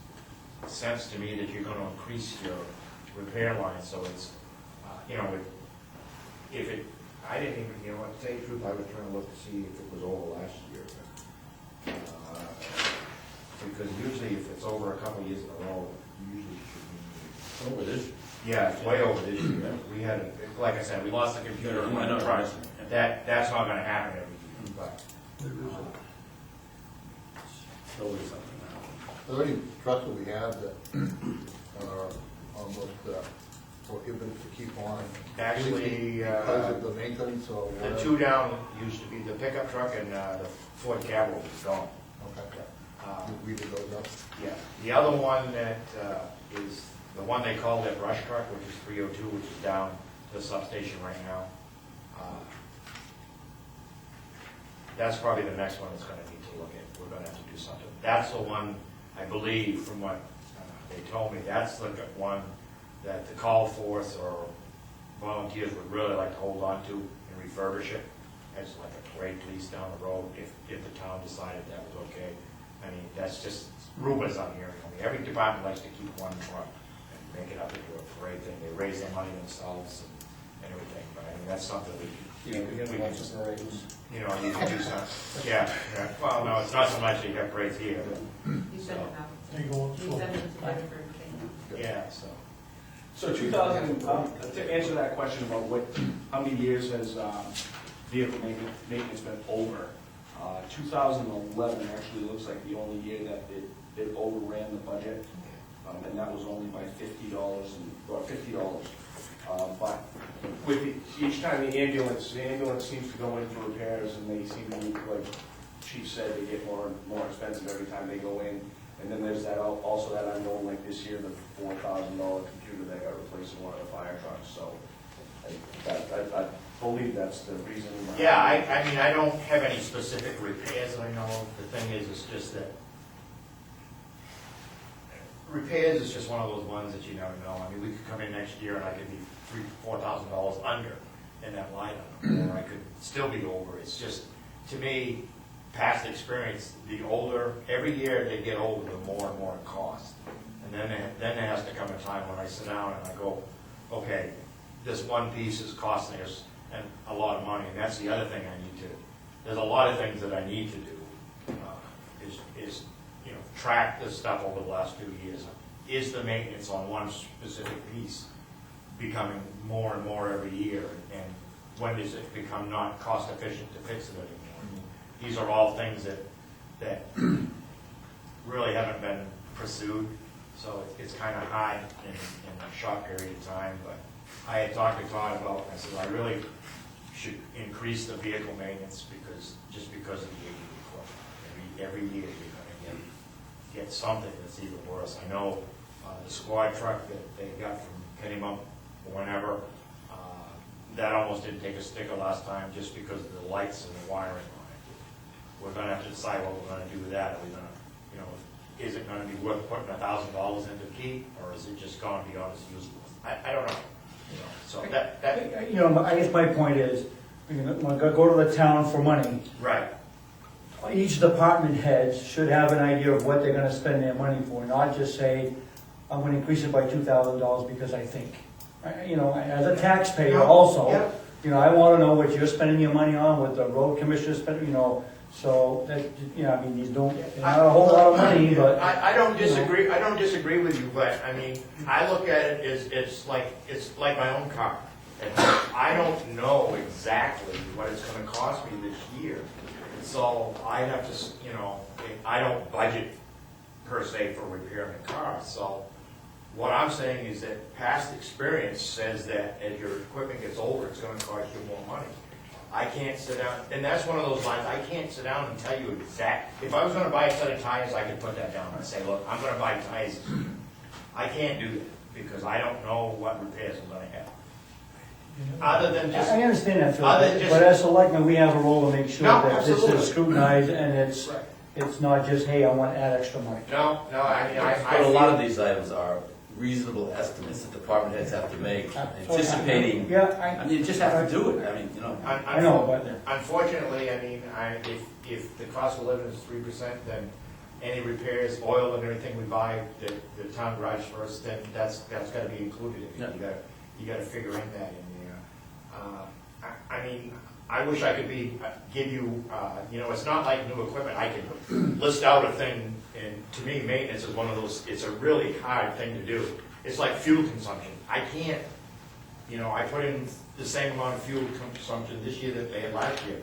sense to me that you're gonna increase your repair line, so it's, you know, if it, I didn't even, you know what, to tell you the truth, I was trying to look to see if it was over last year, but, because usually if it's over a couple of years in a row, it usually should be.
Over this?
Yeah, it's way over this year. We had, like I said, we lost the computer in one
I know,
truck.
yeah.
That's not gonna happen every year, but.
Always something now.
Are there any trucks that we have that are almost prohibited to keep on?
Actually,
Because of the maintenance or
the
whatever?
two down used to be the pickup truck and the Ford Cavalry is gone.
Okay.
Uh,
We did those up?
Yeah, the other one that is the one they call their brush truck, which is 302, which is down to the substation right now. That's probably the next one that's gonna need to look at. We're gonna have to do something. That's the one, I believe, from what they told me, that's the one that the call force or volunteers would really like to hold on to and refurbish it as like a parade lease down the road if the town decided that was okay. I mean, that's just rumors I'm hearing. I mean, every department likes to keep one truck and make it up into a parade thing. They raise their money themselves and everything, but I mean, that's something we can, you know, you can do something. Yeah, yeah, well, no, it's not so much that you have parades here, but,
You said enough.
There you go.
You said it to Bedford, okay.
yeah, so.
So 2000, to answer that question about how many years has vehicle maintenance been over? 2011 actually looks like the only year that it overran the budget, and that was only by $50 or $50. But with each time the ambulance seems to go in for repairs, and they seem to, like Chief said, they get more and more expensive every time they go in. And then there's that also that unknown, like this year, the $4,000 computer that got replaced in one of the fire trucks. So I believe that's the reason.
Yeah, I mean, I don't have any specific repairs I know of. The thing is, it's just that repairs is just one of those ones that you never know. I mean, we could come in next year and I could be $3,000 to $4,000 under in that line item, or I could still be over. It's just, to me, past experience, the older, every year they get older, the more and more it costs. And then there has to come a time when I sit down and I go, okay, this one piece is costing us a lot of money, and that's the other thing I need to, there's a lot of things that I need to do, is you know, track this stuff over the last few years. Is the maintenance on one specific piece becoming more and more every year, and when does it become not cost efficient to fix it anymore? These are all things that really haven't been pursued, so it's kind of hard in a short period of time. But I had talked to Todd about, I said, I really should increase the vehicle maintenance just because of the age of the equipment. Every year you're going to get something that's even worse. I know the squad truck that they got from Kennebunk or whenever, that almost didn't take a sticker last time just because of the lights and the wiring on it. We're going to have to decide what we're going to do with that. Are we going to, you know, is it going to be worth putting $1,000 into keep, or is it just going to be honest usable? I don't know. You know, so that
You know, I guess my point is, when I go to the town for money,
right.
each department heads should have an idea of what they're gonna spend their money for, not just say, I'm gonna increase it by $2,000 because I think. You know, as a taxpayer also, You know, I wanna know what you're spending your money on, what the road commissioner's spending, you know, so that, you know, I mean, these don't, not a whole lot of money, but.
I don't disagree, I don't disagree with you, but, I mean, I look at it as, it's like my own car. And I don't know exactly what it's gonna cost me this year, so I have to, you know, I don't budget per se for repairing a car, so what I'm saying is that past experience says that as your equipment gets older, it's gonna cost you more money. I can't sit down, and that's one of those lines, I can't sit down and tell you if I was gonna buy a set of tires, I could put that down and say, look, I'm gonna buy tires. I can't do that, because I don't know what repairs I'm gonna have. Other than just,
I understand that, Phil,
other than just-
but as selectmen, we have a role to make sure
No,
that this
absolutely.
is scrutinized and it's,
Right.
it's not just, hey, I want to add extra money.
no, I mean,
But a lot of these items are reasonable estimates that department heads have to make, anticipating,
Yeah,
I mean, you just have to do it, I mean, you know.
I know, but,
Unfortunately, I mean, if the cost of living is 3%, then any repairs, oil and everything we buy, the town garage first, then that's gotta be included in it. You gotta figure in that in there. I mean, I wish I could give you, you know, it's not like new equipment, I can list out a thing, and to me, maintenance is one of those, it's a really hard thing to do. It's like fuel consumption. I can't, you know, I put in the same amount of fuel consumption this year that they had last year.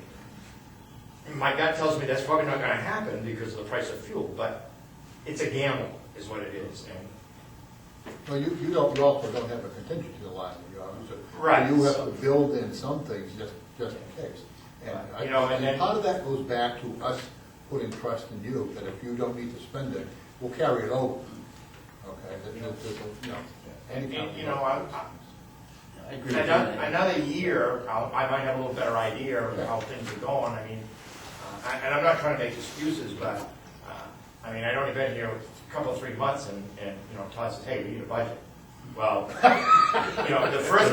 And my gut tells me that's probably not gonna happen because of the price of fuel, but it's a gamble, is what it is, and
Well, you also don't have a contingency line in your office. So
Right.
You have to build in some things just in case. And
You know, and then-
part of that goes back to us putting trust in you, that if you don't need to spend it, we'll carry it over. Okay, that, you know, any kind of.
you know,
I agree with that.
another year, I might have a little better idea of how things are going. I mean, and I'm not trying to make excuses, but, I mean, I'd only been here a couple, 3 months, and, you know, Todd says, hey, we need a budget. Well, you know, the first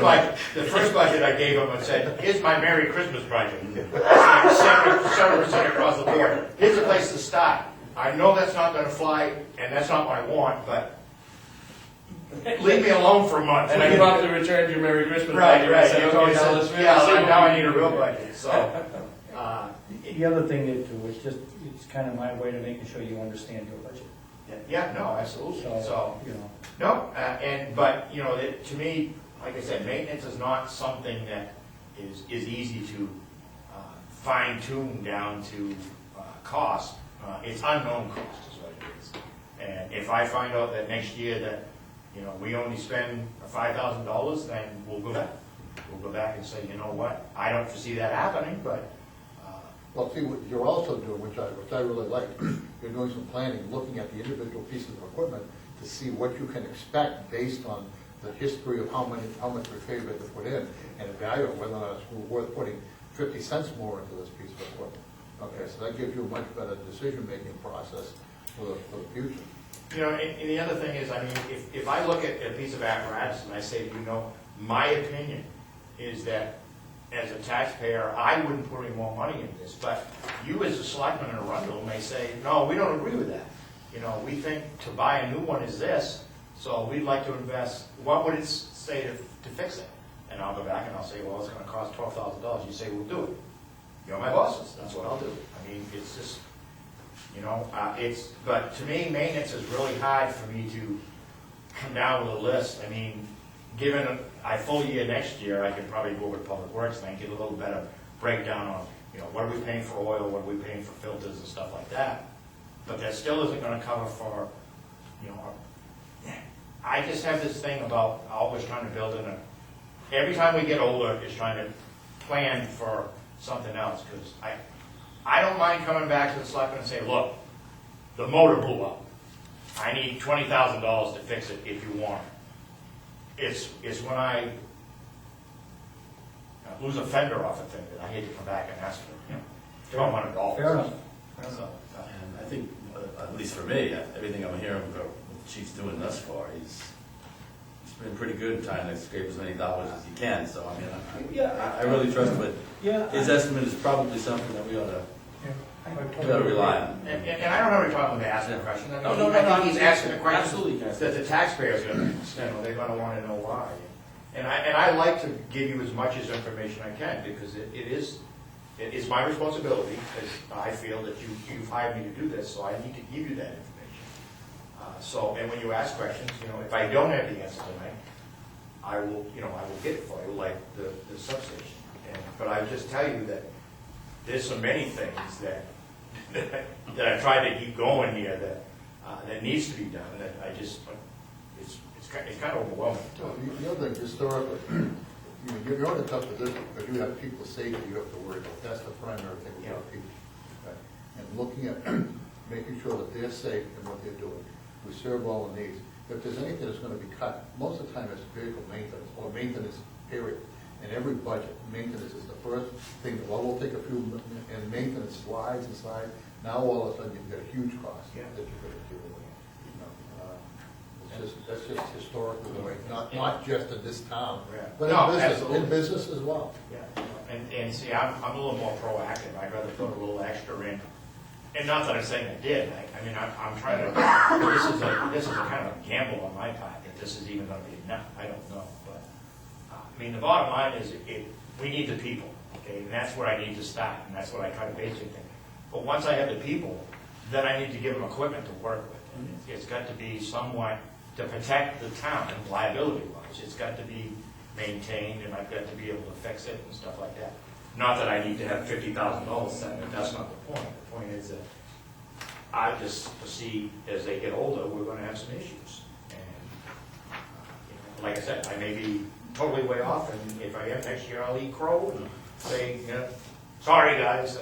budget I gave him, I said, here's my Merry Christmas budget. 7% across the board. Here's a place to start. I know that's not gonna fly, and that's not what I want, but leave me alone for a month.
And I promptly returned your Merry Christmas.
Right,
budget and
right.
said, okay, now let's finish
Yeah,
it.
now I need a real budget, so.
the other thing to do is just, it's kind of my way to making sure you understand your budget.
Yeah, no, absolutely, so.
You know,
No, but, you know, to me, like I said, maintenance is not something that is easy to fine tune down to cost. It's unknown cost is what it is. And if I find out that next year that, you know, we only spend $5,000, then we'll go back. We'll go back and say, you know what, I don't foresee that happening, but,
Well, see, what you're also doing, which I really like, you're doing some planning, looking at the individual pieces of equipment to see what you can expect based on the history of how much repair you have to put in, and evaluate whether or not it's worth putting 50 cents more into this piece of equipment. Okay, so that gives you a much better decision-making process for the future.
you know, and the other thing is, I mean, if I look at a piece of apparatus and I say, you know, my opinion is that as a taxpayer, I wouldn't put any more money in this, but you as a selectman in Arundel may say, no, we don't agree with that. You know, we think to buy a new one is this, so we'd like to invest, what would it say to fix it? And I'll go back and I'll say, well, it's gonna cost $12,000. You say, we'll do it. You're my bosses, that's what I'll do. I mean, it's just, you know, but to me, maintenance is really hard for me to come down with a list. I mean, given a full year next year, I could probably go over to Public Works and get a little better breakdown on, you know, what are we paying for oil, what are we paying for filters and stuff like that. But that still isn't gonna cover for, you know, I just have this thing about always trying to build in every time we get older, is trying to plan for something else, because I don't mind coming back to the selectmen and say, look, the motor blew up. I need $20,000 to fix it if you want it. It's when I lose a fender off a thing that I hate to come back and ask for, you know, $1,200.
fair enough.
So,
And I think, at least for me, everything I'm hearing what the chief's doing thus far, he's been pretty good trying to scrape as many dollars as he can, so I mean, I really trust him, but
Yeah.
his estimate is probably something that we ought to rely on.
And I don't have any problem with asking a question.
No,
I think he's asking a question
Absolutely.
that the taxpayer's gonna understand, or they're gonna wanna know why. And I like to give you as much as information I can, because it's my responsibility, because I feel that you've hired me to do this, so I need to give you that information. And when you ask questions, if I don't have the answer tonight, I will get it for you, like the substation. But I just tell you that there's so many things that I try to keep going here that needs to be done, that it's kind of overwhelming.
Well, the other thing, historically, you're in a tough position, because you have people's safety you have to worry about. That's the primary thing with our people. Right? And looking at, making sure that they're safe in what they're doing. We serve all the needs. If there's anything that's going to be cut, most of the time it's vehicle maintenance, or maintenance, period. In every budget, maintenance is the first thing. Well, we'll take a few, and maintenance slides and slides. Now all of a sudden you've got a huge cost that you're going to deal with. That's just historically the way, not just in this town, but in business as well.
Yeah, and see, I'm a little more proactive. I'd rather put a little extra in. And not that I'm saying I did. I'm trying to. This is a kind of a gamble on my part that this is even going to be enough. I don't know, but the bottom line is we need the people, okay, and that's where I need to start, and that's what I try to basically think. But once I have the people, then I need to give them equipment to work with, and it's got to be somewhat to protect the town liability-wise. It's got to be maintained, and I've got to be able to fix it and stuff like that. Not that I need to have $50,000 set, that's not the point. The point is that I just foresee as they get older, we're going to have some issues. And like I said, I may be totally way off, and if I am next year, I'll eat crow and say, sorry guys.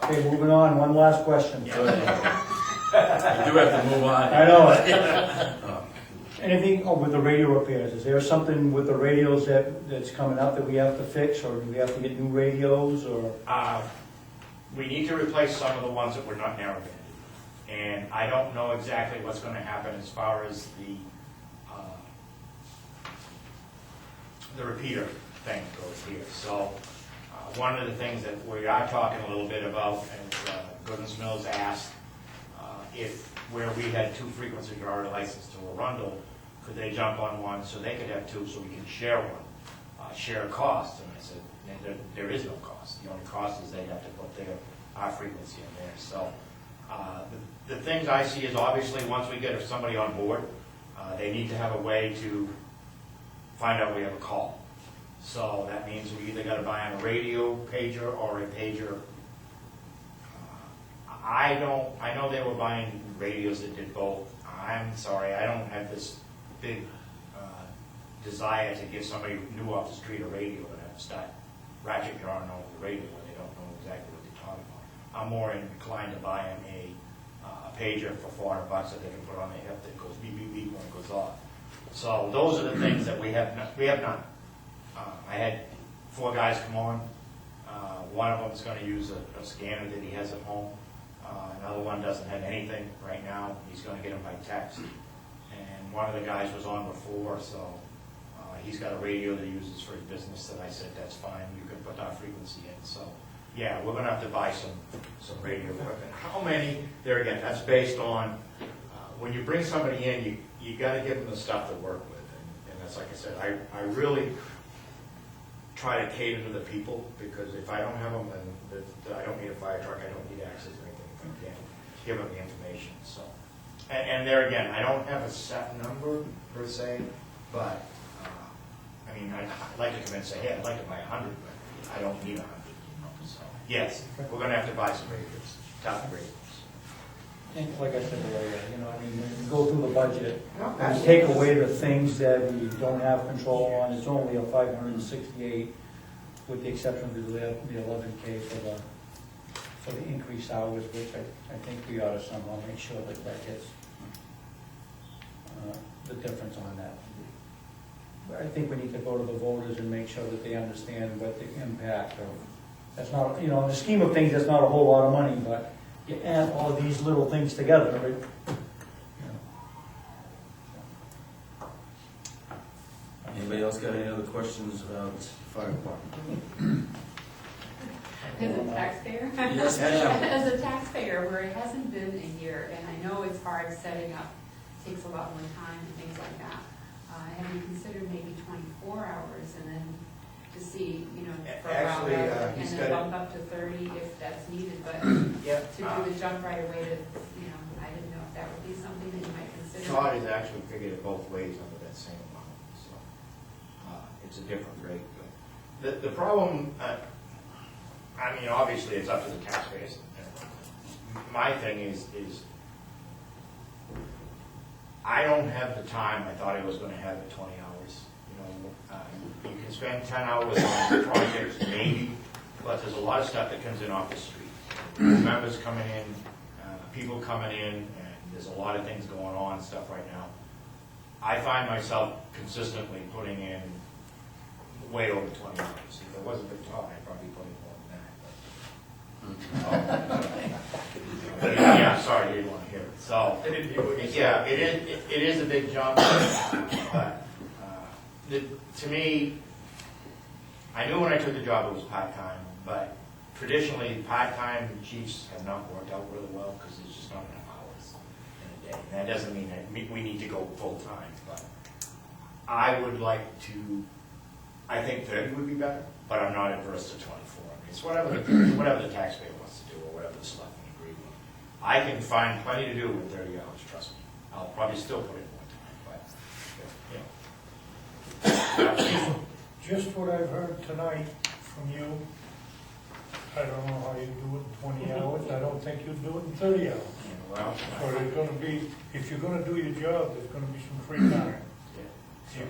Okay, moving on, one last question.
You do have to move on.
I know it. Anything with the radio repairs? Is there something with the radios that's coming up that we have to fix, or do we have to get new radios, or?
We need to replace some of the ones that were not narrowbanded. And I don't know exactly what's going to happen as far as the repeater thing goes here. So one of the things that we are talking a little bit about, and Goodens Mills asked if where we had 2 frequencies already licensed to Arundel, could they jump on one so they could have 2 so we can share one, share a cost? And I said, there is no cost. The only cost is they have to put our frequency in there. So the things I see is obviously once we get somebody on board, they need to have a way to find out we have a call. So that means we either got to buy on a radio pager or a pager. I know they were buying radios that did both. I'm sorry, I don't have this big desire to give somebody new off the street a radio and have to start ratchet drawing over the radio when they don't know exactly what they're talking about. I'm more inclined to buy them a pager for $400 that they can put on their hip that goes beep, beep, beep when it goes off. So those are the things that we have none. I had 4 guys come on. One of them is going to use a scanner that he has at home. Another one doesn't have anything right now. He's going to get them by text. And one of the guys was on before, so he's got a radio that he uses for his business that I said, that's fine, you can put our frequency in. So yeah, we're going to have to buy some radio equipment. How many? There again, that's based on when you bring somebody in, you got to give them the stuff to work with. And that's like I said, I really try to cater to the people, because if I don't have them, then I don't need a fire truck, I don't need access or anything if I can't give them the information. So, and there again, I don't have a set number per se, but I'd like to come in and say, hey, I'd like to buy 100, but I don't need 100. So yes, we're going to have to buy some radios, top radios.
And like I said earlier, when you go through the budget, and take away the things that we don't have control on, it's only a 568, with the exception of the 11K for the increased hours, which I think we ought to somehow make sure that gets the difference on that. But I think we need to go to the voters and make sure that they understand what the impact of, that's not, in the scheme of things, that's not a whole lot of money, but you add all of these little things together, right?
Anybody else got any other questions about the fire department?
As a taxpayer?
Yes, ma'am.
As a taxpayer, where it hasn't been a year, and I know it's hard setting up, takes a lot more time and things like that. have you considered maybe 24 hours and then to see, you know, for a while,
Actually,
and
he's
then
got
bump up to 30 if that's needed, but
Yep.
to do the jump right away to, you know, I didn't know if that would be something that you might consider.
Todd has actually figured it both ways under that same amount, so it's a different rate. But the problem, I mean, obviously, it's up to the taxpayers. My thing is I don't have the time I thought I was going to have at 20 hours. You know, you can spend 10 hours on projects, maybe, but there's a lot of stuff that comes in off the street. Members coming in, people coming in, and there's a lot of things going on, stuff right now. I find myself consistently putting in way over 20 hours. If it wasn't for Todd, I'd probably put in more than that. But yeah, sorry, you didn't want to hear it. So, yeah, it is a big jump, but to me, I knew when I took the job it was part-time, but traditionally, part-time chiefs have not worked out really well because there's just not enough hours in a day. And that doesn't mean that we need to go full-time, but I would like to, I think 30 would be better, but I'm not adverse to 24. I mean, it's whatever the taxpayer wants to do or whatever the selectmen agree with. I can find plenty to do with 30 hours, trust me. I'll probably still put in more time, but, you know.
Just what I've heard tonight from you, I don't know how you do it in 20 hours, I don't think you'd do it in 30 hours.
Well,
So there's gonna be, if you're gonna do your job, there's gonna be some free time. You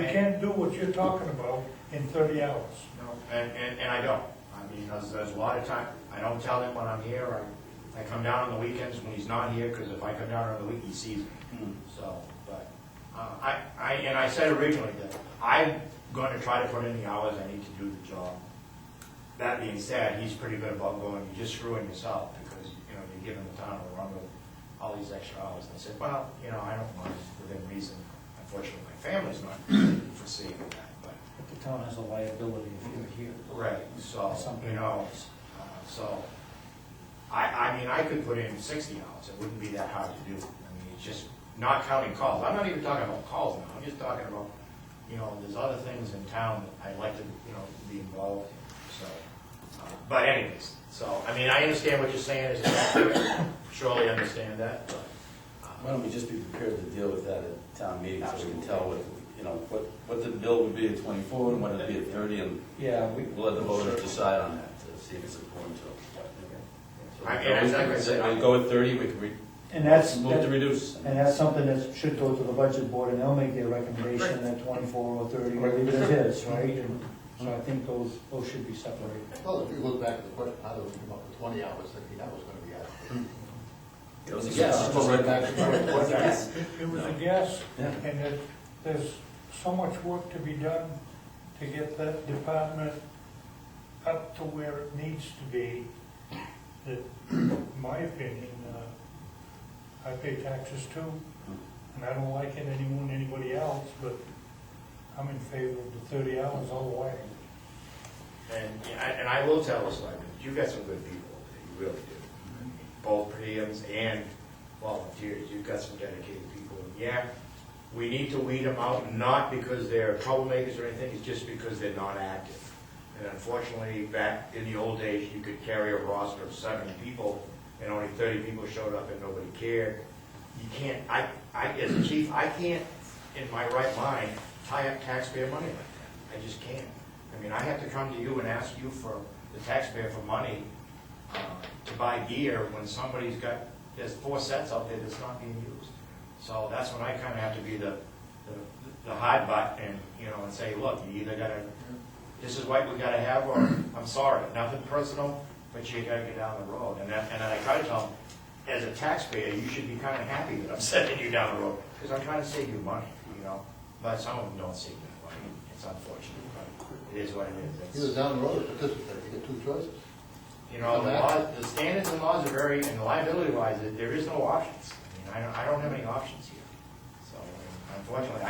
can't do what you're talking about in 30 hours.
no, and I don't. I mean, there's a lot of time, I don't tell him when I'm here, I come down on the weekends when he's not here, because if I come down on the week, he sees me. So, but, I said originally that I'm going to try to put in the hours I need to do the job. That being said, he's pretty good about going, you're just screwing yourself, because, you know, you're giving the town a run with all these extra hours. And I said, well, you know, I don't mind within reason. Unfortunately, my family's not foreseeing that, but.
But the town has a liability if you're here.
Right, so,
Something
you know,
else.
so, I mean, I could put in 60 hours, it wouldn't be that hard to do. I mean, it's just not counting calls. I'm not even talking about calls now, I'm just talking about, you know, there's other things in town that I'd like to, you know, be involved in, so. But anyways, so, I mean, I understand what you're saying, surely understand that, but.
Why don't we just be prepared to deal with that at town meeting, so we can tell what, you know, what the bill would be at 24 and what it'd be at 30, and
Yeah,
we'll let the voters decide on that to see if it's important to them. So
I mean, as I said,
we go at 30, we can
and that's,
move to reduce.
and that's something that should go to the budget board, and they'll make their recommendation at 24 or 30, or leave it as is, right? And so I think those should be separated.
Well, if you look back at the question, how do we come up with 20 hours, thinking that was gonna be adequate.
It was a guess.
Right back to the question.
It was a guess,
Yeah.
and there's so much work to be done to get that department up to where it needs to be, that, in my opinion, I pay taxes too, and I don't like it any more than anybody else, but I'm in favor of the 30 hours all the way.
And I will tell the selectmen, you've got some good people, you really do. Both per diems and volunteers, you've got some dedicated people. And yeah, we need to weed them out, not because they're troublemakers or anything, it's just because they're not active. And unfortunately, back in the old days, you could carry a roster of 70 people, and only 30 people showed up and nobody cared. You can't, as a chief, I can't, in my right mind, tie up taxpayer money like that. I just can't. I mean, I have to come to you and ask you for the taxpayer for money to buy gear when somebody's got, there's 4 sets out there that's not being used. So that's when I kind of have to be the hard butt and, you know, and say, look, you either gotta, this is what we gotta have, or I'm sorry, nothing personal, but you gotta get down the road. And then I try to tell them, as a taxpayer, you should be kind of happy that I'm sending you down the road, because I'm trying to save you money, you know. But some of them don't save me money. It's unfortunate, but it is what it is.
Either down the road or participate, you get 2 choices.
You know, the standards and laws are very, and the liability wise, there is no options. I mean, I don't have any options here. So unfortunately,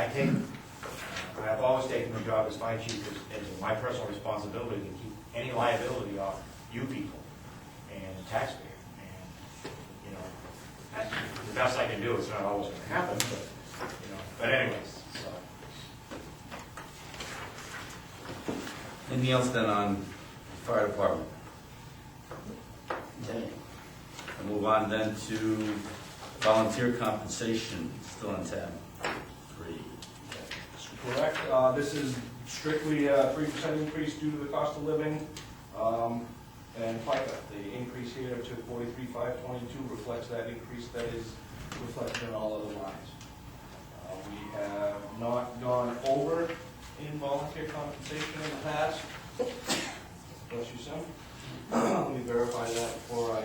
I've always taken the job as fire chief as my personal responsibility to keep any liability off you people and the taxpayer. And, you know, that's the best I can do. It's not always going to happen, but, you know, but anyways, so.
else then on fire department? Okay. We'll move on then to volunteer compensation, still on tab 3.
Correct. This is strictly a 3% increase due to the cost of living. And FICA, the increase here to 43,522 reflects that increase that is reflected in all other lines. We have not gone over in volunteer compensation in the past. Bless you, son. Let me verify that before I.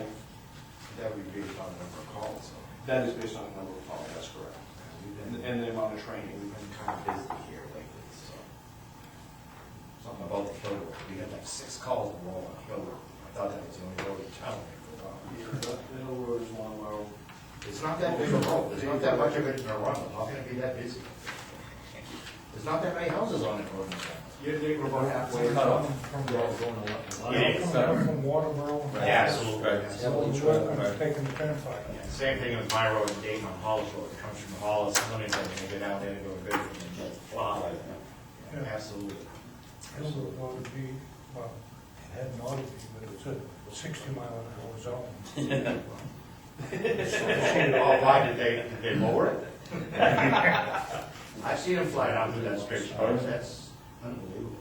That would be based on the number of calls.
That is based on the number of calls, that's correct. And the amount of training.
We've been kind of busy here lately, so. Something about the Hill Road. We had like 6 calls to roll on Hill Road. I thought that was the only road in town.
The Hill Road is one where
It's not that big a road. There's not that much of it in a run. It's not gonna be that busy. There's not that many houses on that road in town.
we're about halfway.
Cut off from the road going to what?
Yeah.
Coming from Waterboro.
Yeah, absolutely.
Right.
So the workman's taking the turnpike.
Yeah, same thing with my road in Dayton on Hollis Road. It comes from Hollis, Huntington, and they go down there and go good and just fly.
Yeah.
Absolutely.
Hilbert ought to be, well, it hadn't ought to be, but it's a 60-mile-an-hour zone.
Oh, why did they lower it? I've seen them fly down through that stretch, that's unbelievable.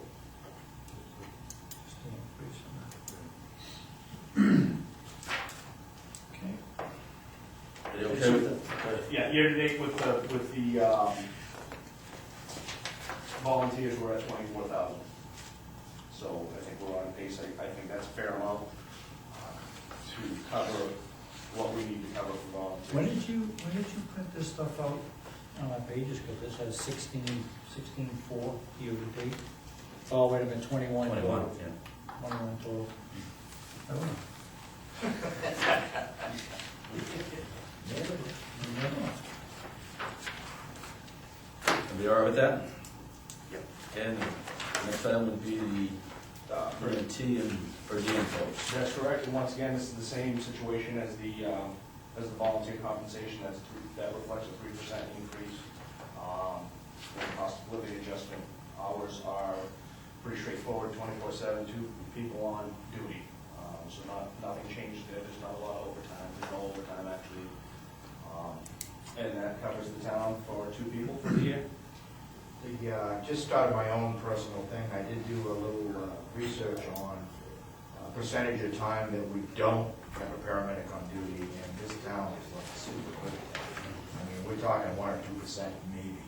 Are you okay with that?
Yeah, year-to-date with the volunteers, we're at 24,000. So I think we're on pace. I think that's a fair amount to cover what we need to cover for volunteers.
When did you print this stuff out on our pages, because this has 16.4 year to date? Oh, wait a minute, 21 total.
21, yeah.
21 total. I don't know.
Are we all right with that?
Yep.
And the next item would be the guarantee and per diem folks.
That's correct, and once again, this is the same situation as the volunteer compensation, that reflects a 3% increase. The cost of living adjustment, hours are pretty straightforward, 24/7, 2 people on duty. So nothing changed there, there's not a lot of overtime, there's no overtime actually. And that covers the town for 2 people for the year.
Just started my own personal thing. I did do a little research on percentage of time that we don't have a paramedic on duty, and this town is like super quick. I mean, we're talking 1 or 2% maybe.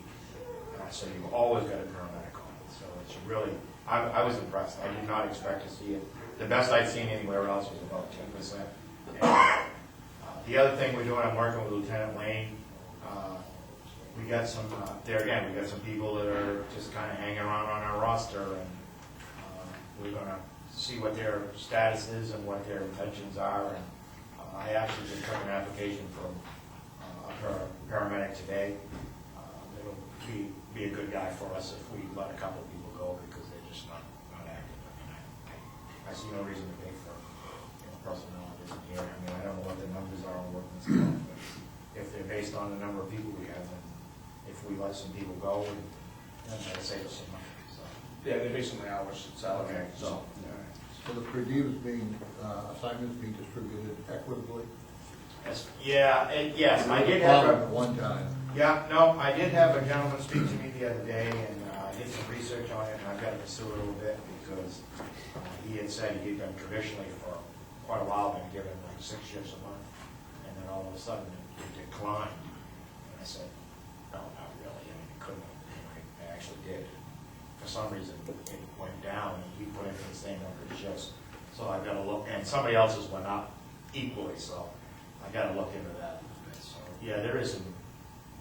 So you've always got a paramedic on it. So it's really, I was impressed. I did not expect to see it. The best I'd seen anywhere else was about 10%. And, the other thing we're doing, I'm working with Lieutenant Lane. We got some, there again, we got some people that are just kind of hanging around on our roster, and we're going to see what their status is and what their intentions are. And I actually just took an application from a paramedic today. It'll be a good guy for us if we let a couple people go, because they're just not active. I mean, I see no reason to pay for personnel that isn't here. I mean, I don't know what the numbers are on workman's comp, but if they're based on the number of people we have, then if we let some people go, then that'll save us some money. So.
Yeah, they're based on the hours, salary.
Okay, so.
So the per diems being, assignments being distributed equitably?
Yes, yeah, and yes, I did have a,
At one time.
yeah, no, I did have a gentleman speak to me the other day, and I did some research on it, and I've got to pursue it a little bit, because he had said he'd been traditionally for quite a while been given like 6 shifts a month, and then all of a sudden it declined. And I said, no, not really, I mean, it couldn't have, it actually did. For some reason, it went down, and he put in the same number of shifts. So I've got to look, and somebody else's went up equally, so I got to look into that a little bit. So, yeah, there is a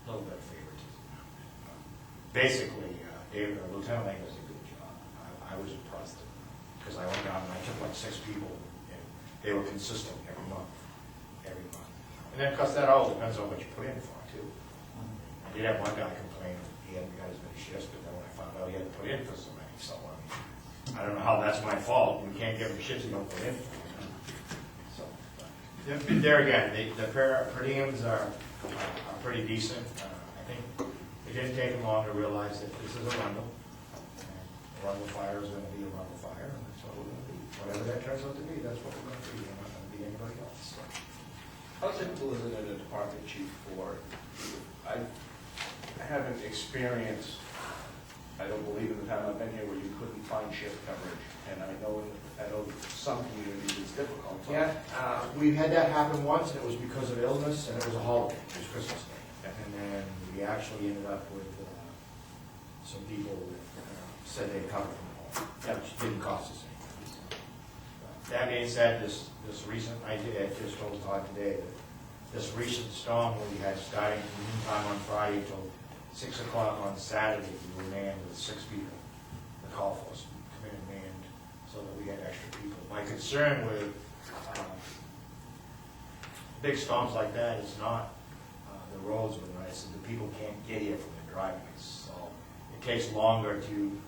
little bit of favoritism. Basically, David, Lieutenant Lane does a good job. I was impressed, because I went down and I took like 6 people, and they were consistent every month. And then, of course, that all depends on what you put in for, too. I did have one guy complain he hadn't got as many shifts, but then when I found out he had to put in for so many, so I don't know how that's my fault. We can't give him shifts he don't put in for. So, there again, the per diems are pretty decent. I think it didn't take them long to realize that this is a rental. run the fire is gonna be a run the fire, and that's what we're gonna be. Whatever that turns out to be, that's what we're gonna be, we're not gonna be anybody else, so.
How typical is it in a department chief for, I haven't experienced, I don't believe in the time I've been here, where you couldn't find shift coverage, and I know some communities it's difficult.
Yeah, we had that happen once, and it was because of illness, and it was a holiday, it was Christmas Day. And then we actually ended up with some people that said they'd cover from home, which didn't cost us anything. So, that being said, this recent, I just told Todd today that this recent storm we had starting from noontime on Friday till 6 o'clock on Saturday, we were manned with 6 people. The call force come in and manned so that we had extra people. My concern with big storms like that is not the roads were nice, and the people can't get here from their driveways. So it takes longer to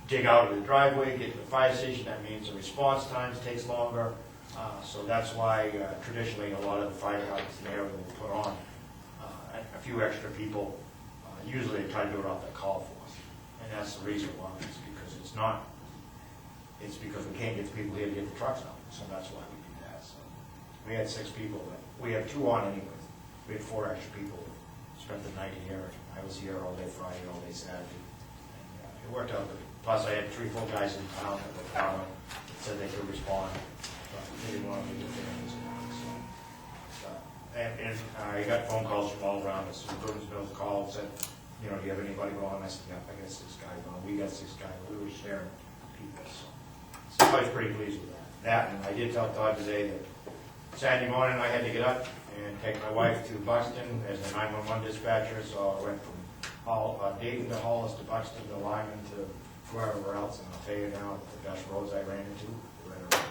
dig out of the driveway, get to the fire station. That means the response times takes longer. So that's why traditionally a lot of the fire departments in the area will put on a few extra people. Usually they try to do it off the call force, and that's the reason why. It's because it's because we can't get the people here to get the trucks out. So that's why we do that. So we had 6 people, but we had 2 on anyway. We had 4 extra people that spent the night here. I was here all day Friday, all day Saturday, and it worked out good. Plus I had 3 full guys in town that were following, that said they could respond, but they didn't want to do things. And I got phone calls from all around us. Gordon's Mills called, said, do you have anybody going? I said, yeah, I got 6 guys going. We got 6 guys. We were sharing people, so I was pretty pleased with that. And I did tell Todd today that Saturday morning I had to get up and take my wife to Buxton as a 911 dispatcher, so I went from Dayton to Hollis to Buxton to Lyman to wherever else, and I'll tell you now, the best roads I ran into were in a row.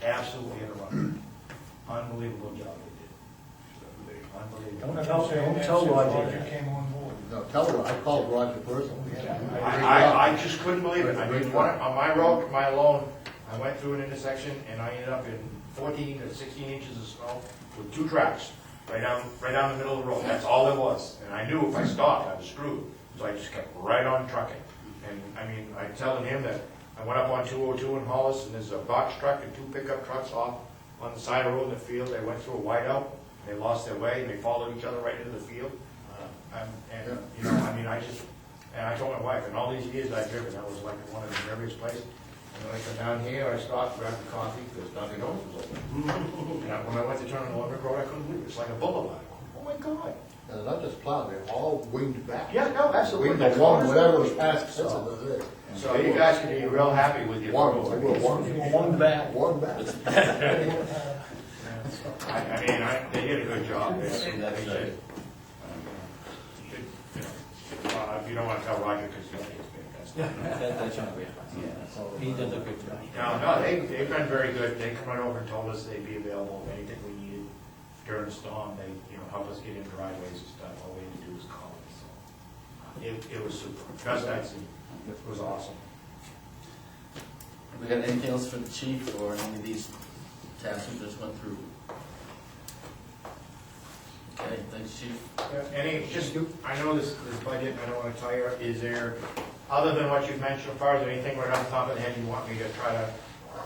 Absolutely in a row. Unbelievable job they did. Unbelievable.
Don't tell Roger that.
Came on board.
No, tell her, I called Roger personally.
I just couldn't believe it. I mean, on my road, my alone, I went through an intersection and I ended up in 14 to 16 inches of snow with 2 tracks right down the middle of the road. That's all there was. And I knew if I stopped, I was screwed. So I just kept right on trucking. And I mean, I'm telling him that I went up on 202 in Hollis, and there's a box truck and 2 pickup trucks off on the side of the road in the field. They went through a whiteout. They lost their way, and they followed each other right into the field. And I told my wife, in all these years I've driven, that was like one of the nerviest places. And when I come down here, I stopped, grabbed a coffee, because nothing else was open. And when I went to turn on the Limerick Road, I couldn't believe it. It's like a boulevard. Oh my God.
And they're not just plowed, they're all winged back.
Yeah, no, absolutely.
Winged along, whatever was past, that's
So-
it.
So you guys can be real happy with your road.
One back.
One back.
They did a good job. They should, if you don't want to tell Roger, because he'll get
That's not good. He did a good job.
No, they've been very good. They come right over and told us they'd be available if anything we needed during the storm. They, help us get in driveways and stuff. All we had to do was call us. So it was super. Best I'd seen. It was awesome.
We got anything else for the chief or any of these tasks we just went through? Okay, thanks, chief.
I know this budget, I don't want to tell you, is there, other than what you've mentioned, as far as anything right on top of the head you want me to try to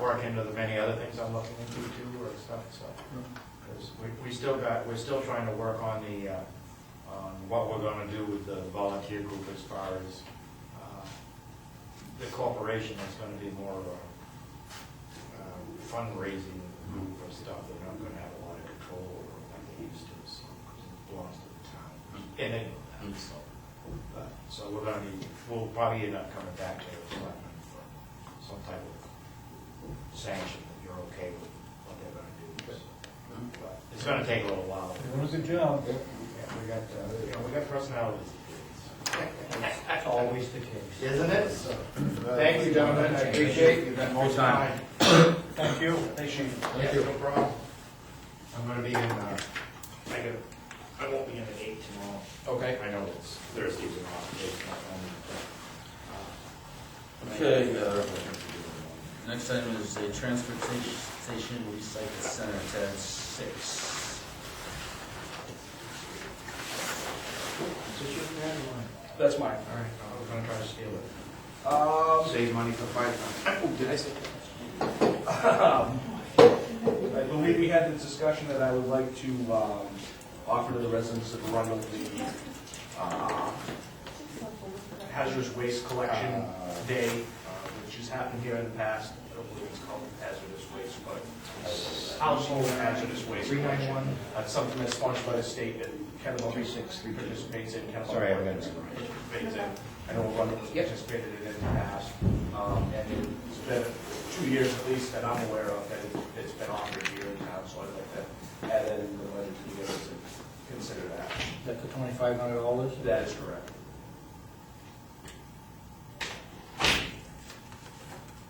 work into the many other things I'm looking into too, or stuff, so. Because we're still trying to work on on what we're gonna do with the volunteer group as far as the corporation is gonna be more of a fundraising group of stuff. They're not gonna have a lot of control over it like they used to, so, because it belongs to the town. And they know that, so we'll probably end up coming back to the selectmen for some type of sanction that you're okay with what they're gonna do. So, but it's gonna take a little while.
Doing a good job.
Yeah, we got personalities.
That's always the case.
Isn't it? So, thank you, gentlemen, I appreciate you. Got more time.
Thank you.
Thank you. No problem. I'm gonna be in, I won't be in at 8 tomorrow.
Okay.
I know it's Thursday's an off day.
Okay, next item is a transfer station recycle center, tab 6.
Is this your man or mine?
That's mine.
All right, I was gonna try to steal it. Save money for fire company.
Did I say I believe we had the discussion that I would like to offer to the residents of Arundel the hazardous waste collection day, which has happened here in the past. I don't believe it's called hazardous waste, but household hazardous waste collection. That's something that's sponsored by the state and Kennebunk participates in.
Sorry, I'm gonna-
participates in. I know Arundel's participated in it in the past. And it's been 2 years at least that I'm aware of that it's been offered here in town, so I'd like to add that into the budget to be able to consider that.
That's the $2,500?
That is correct.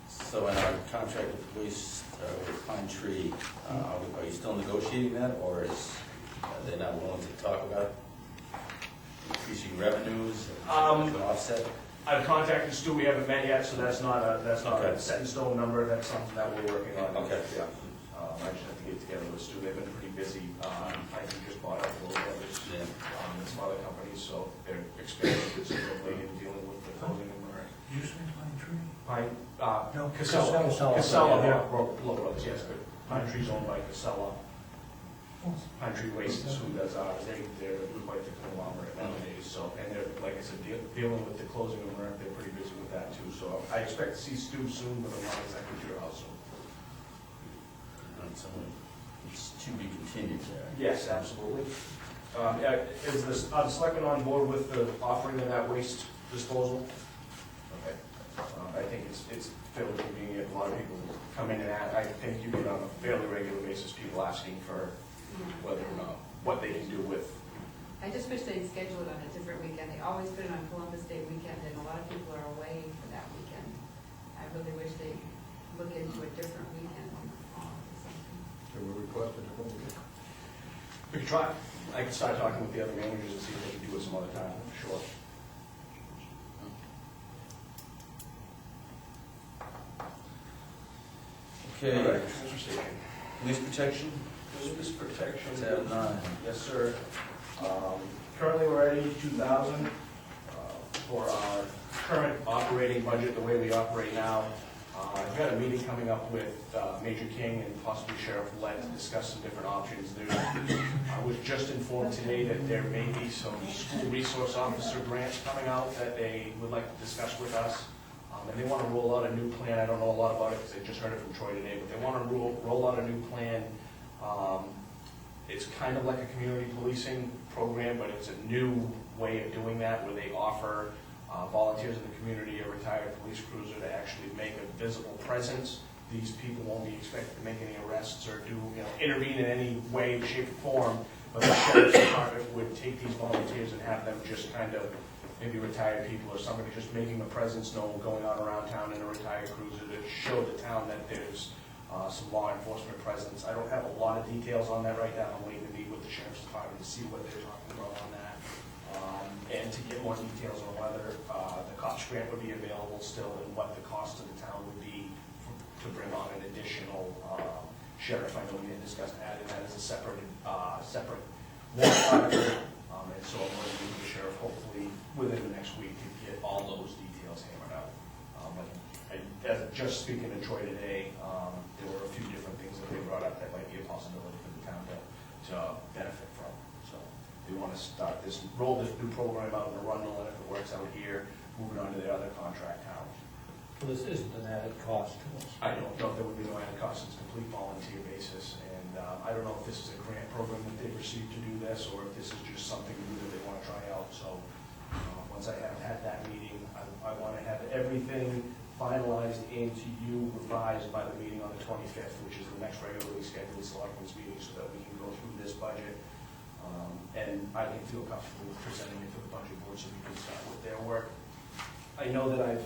So in our contract with police, with Pine Tree, are you still negotiating that, or are they not willing to talk about increasing revenues, an offset?
I've contacted Stu, we haven't met yet, so that's not a set in stone number, that's something that we're working on.
Okay.
Yeah. I just have to get together with Stu, they've been pretty busy. I think just bought out a little bit and some other companies, so they're experienced considerably in dealing with the closing of the
You say Pine Tree?
Pine,
No,
Casella.
Casella.
Casella, yeah, Low Brothers, yes, but Pine Tree's owned by Casella. Pine Tree Waste is who does ours, they're quite the conglomerate nowadays, so, and they're, like I said, dealing with the closing of Merck, they're pretty busy with that too, so I expect to see Stu soon, but I'm not exactly sure how soon.
So it's to be continued there.
Yes, absolutely. Is the selectmen on board with the offering of that waste disposal? Okay. I think it's fairly convenient, a lot of people come in and I think you get on a fairly regular basis, people asking for whether or not, what they can do with.
I just wish they'd schedule it on a different weekend. They always put it on Columbus Day weekend, and a lot of people are away for that weekend. I really wish they'd look into a different weekend or something.
Can we request a different weekend?
We could try. I can start talking with the other managers and see if they can do it some other time, sure.
Okay,
All right, transfer station.
police protection,
Police protection.
tab 9.
Yes, sir. Currently, we're at 82,000 for our current operating budget, the way we operate now. I've got a meeting coming up with Major King and possibly Sheriff Lett to discuss some different options. I was just informed today that there may be some school resource officer grants coming out that they would like to discuss with us. And they want to roll out a new plan. I don't know a lot about it because I just heard it from Troy today, but they want to roll out a new plan. It's kind of like a community policing program, but it's a new way of doing that where they offer volunteers in the community, a retired police cruiser to actually make a visible presence. These people won't be expected to make any arrests or do, intervene in any way, shape, or form, but the sheriff's department would take these volunteers and have them just kind of, maybe retired people or somebody just making a presence known, going on around town in a retired cruiser to show the town that there's some law enforcement presence. I don't have a lot of details on that right now. I'm waiting to meet with the sheriff's department to see what they're talking about on that. And to get more details on whether the cops grant would be available still and what the cost to the town would be to bring on an additional sheriff. I know we had discussed adding that as a separate warrant article. And so I'm going to meet with the sheriff hopefully within the next week to get all those details hammered out. As just speaking to Troy today, there were a few different things that they brought up that might be a possibility for the town to benefit from. So they want to roll this new program out in Arundel, and if it works out here, move it on to the other contract towns.
Well, this isn't an added cost to us.
I don't know if there would be no added cost, it's a complete volunteer basis, and I don't know if this is a grant program that they've received to do this, or if this is just something new that they want to try out. So once I have had that meeting, I want to have everything finalized and to you revised by the meeting on the 25th, which is the next regularly scheduled selectmen's meeting, so that we can go through this budget. And I can feel comfortable presenting it to the budget board so we can start with their work. I know that I've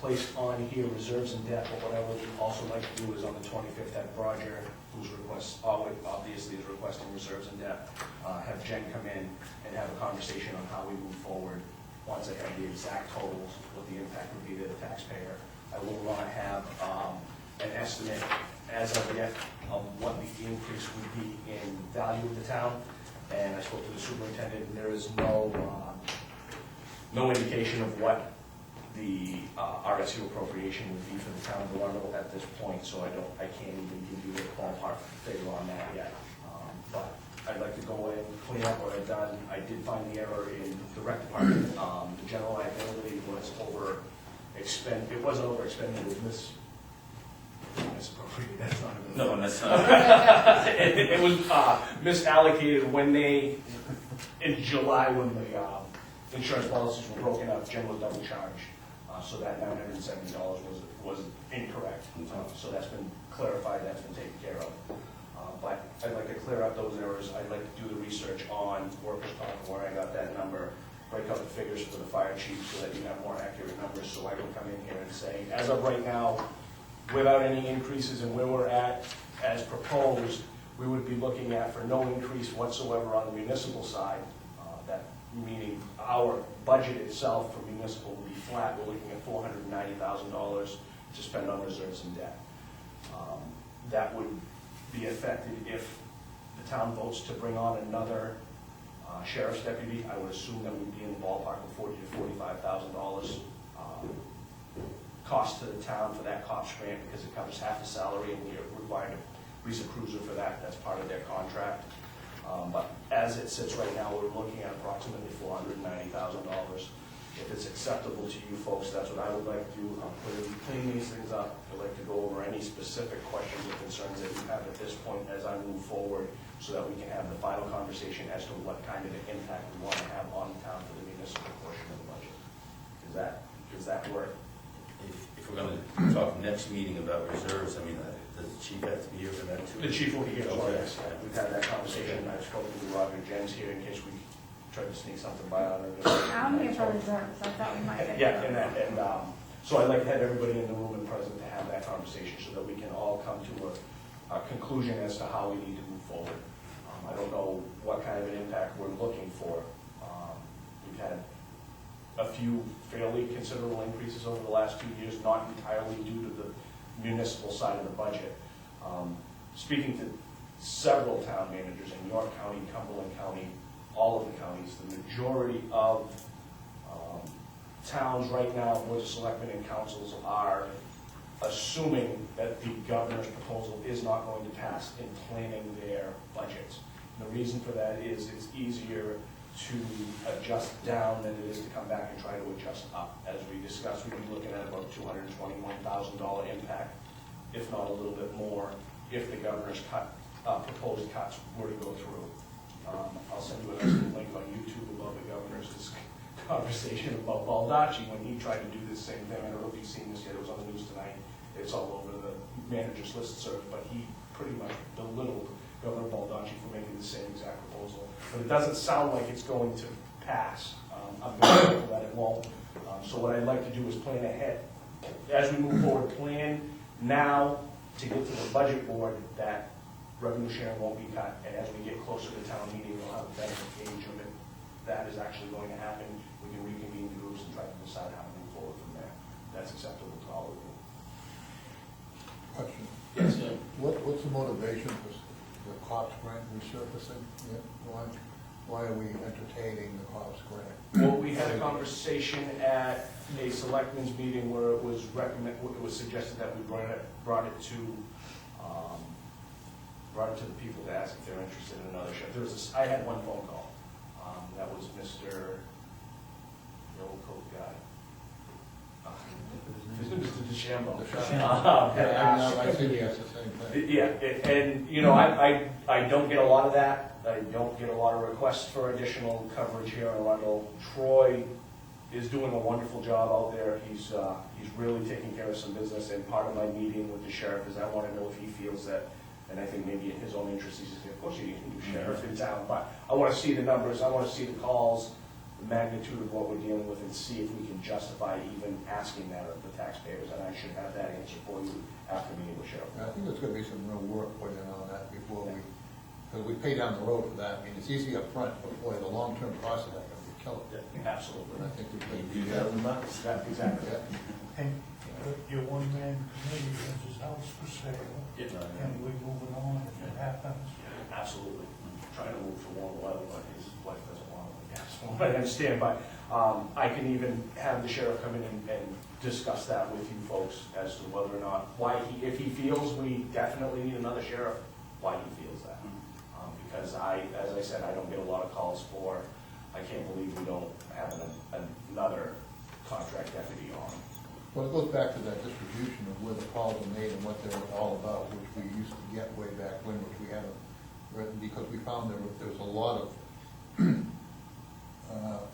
placed on here reserves and debt, but what I would also like to do is on the 25th have Roger, whose request obviously is requesting reserves and debt, have Jen come in and have a conversation on how we move forward. Once I have the exact totals, what the impact would be to the taxpayer. I will want to have an estimate as of yet of what the increase would be in value of the town. And I spoke to the superintendent, and there is no indication of what the RSU appropriation would be for the town of Arundel at this point, so I can't even give you a ballpark figure on that yet. But I'd like to go in, clean up what I've done. I did find the error in the rec department. The general liability was overexpended. It wasn't overexpended, it was misappropriated. That's not a
No, that's not.
it was misallocated when they, in July, when the insurance policies were broken up, Jim was double charged. So that $970 was incorrect. So that's been clarified, that's been taken care of. But I'd like to clear up those errors. I'd like to do the research on workers' comp, where I got that number, break up the figures for the fire chief so that you have more accurate numbers, so I can come in here and say, as of right now, without any increases in where we're at as proposed, we would be looking at for no increase whatsoever on the municipal side. That meaning our budget itself for municipal would be flat. We're looking at $490,000 to spend on reserves and debt. That would be affected if the town votes to bring on another sheriff's deputy. I would assume that we'd be in the ballpark of $40,000 to $45,000 cost to the town for that cops grant, because it covers half the salary, and we are required to lease a cruiser for that. That's part of their contract. But as it sits right now, we're looking at approximately $490,000. If it's acceptable to you folks, that's what I would like to do. I'm clean these things up. I'd like to go over any specific questions or concerns that you have at this point as I move forward, so that we can have the final conversation as to what kind of an impact we want to have on the town for the municipal portion of the budget. Does that work?
If we're gonna talk next meeting about reserves, I mean, does the chief have to be here for that too?
The chief will be here as well,
Okay.
yes. We've had that conversation. I've spoken to Roger Jens here in case we tried to sneak something by on it.
I'm here for reserves, I thought we might get.
Yeah, so I'd like to have everybody in the room and present to have that conversation so that we can all come to a conclusion as to how we need to move forward. I don't know what kind of an impact we're looking for. We've had a few fairly considerable increases over the last 2 years, not entirely due to the municipal side of the budget. Speaking to several town managers in York County, Cumberland County, all of the counties, the majority of towns right now, boards of selectmen and councils are assuming that the governor's proposal is not going to pass in planning their budgets. And the reason for that is it's easier to adjust down than it is to come back and try to adjust up. As we discussed, we'd be looking at about $221,000 impact, if not a little bit more, if the governor's proposed cuts were to go through. I'll send you a nice link on YouTube about the governor's conversation about Baldacci when he tried to do this same thing. I don't know if you've seen this yet. It was on the news tonight. It's all over the manager's listserv, but he pretty much belittled Governor Baldacci for making the same exact proposal. But it doesn't sound like it's going to pass. I'm very hopeful that it won't. So what I'd like to do is plan ahead. As we move forward, plan now to get to the budget board that revenue sharing won't be cut, and as we get closer to town meeting, we'll have a better gauge of it. That is actually going to happen. We can reconvene the groups and try to decide how to move forward from there. That's acceptable to all of you.
Question.
Yes,
What's the motivation for the COPS grant resurfacing? Why are we entertaining the COPS grant?
Well, we had a conversation at a selectmen's meeting where it was suggested that we brought it to the people to ask if they're interested in another show. I had one phone call. That was Mr. Yellow Coat guy. Mr. DeChambeau.
I think he has the same thing.
Yeah, and you know, I don't get a lot of that. I don't get a lot of requests for additional coverage here in Arundel. Troy is doing a wonderful job out there. He's really taking care of some business, and part of my meeting with the sheriff is I want to know if he feels that, and I think maybe in his own interest, he's saying, of course you can do sheriff in town, but I want to see the numbers, I want to see the calls, the magnitude of what we're dealing with, and see if we can justify even asking that of the taxpayers, and I should have that answer for you after meeting with sheriff.
I think there's going to be some real work put in on that before because we pay down the road for that. I mean, it's easy up front, but boy, the long-term cost of that can be killer.
Absolutely.
And I think we can
You
do
got
that.
them,
Exactly.
And your one-man committee has his house for sale, and we're moving on if it happens.
Absolutely. Trying to move to 111, but his wife doesn't want to gas. I understand, but I can even have the sheriff come in and discuss that with you folks as to whether or not, if he feels we definitely need another sheriff, why he feels that. Because as I said, I don't get a lot of calls for, I can't believe we don't have another contract deputy on.
Well, it goes back to that distribution of where the calls are made and what they're all about, which we used to get way back when, which we haven't written, because we found there was a lot of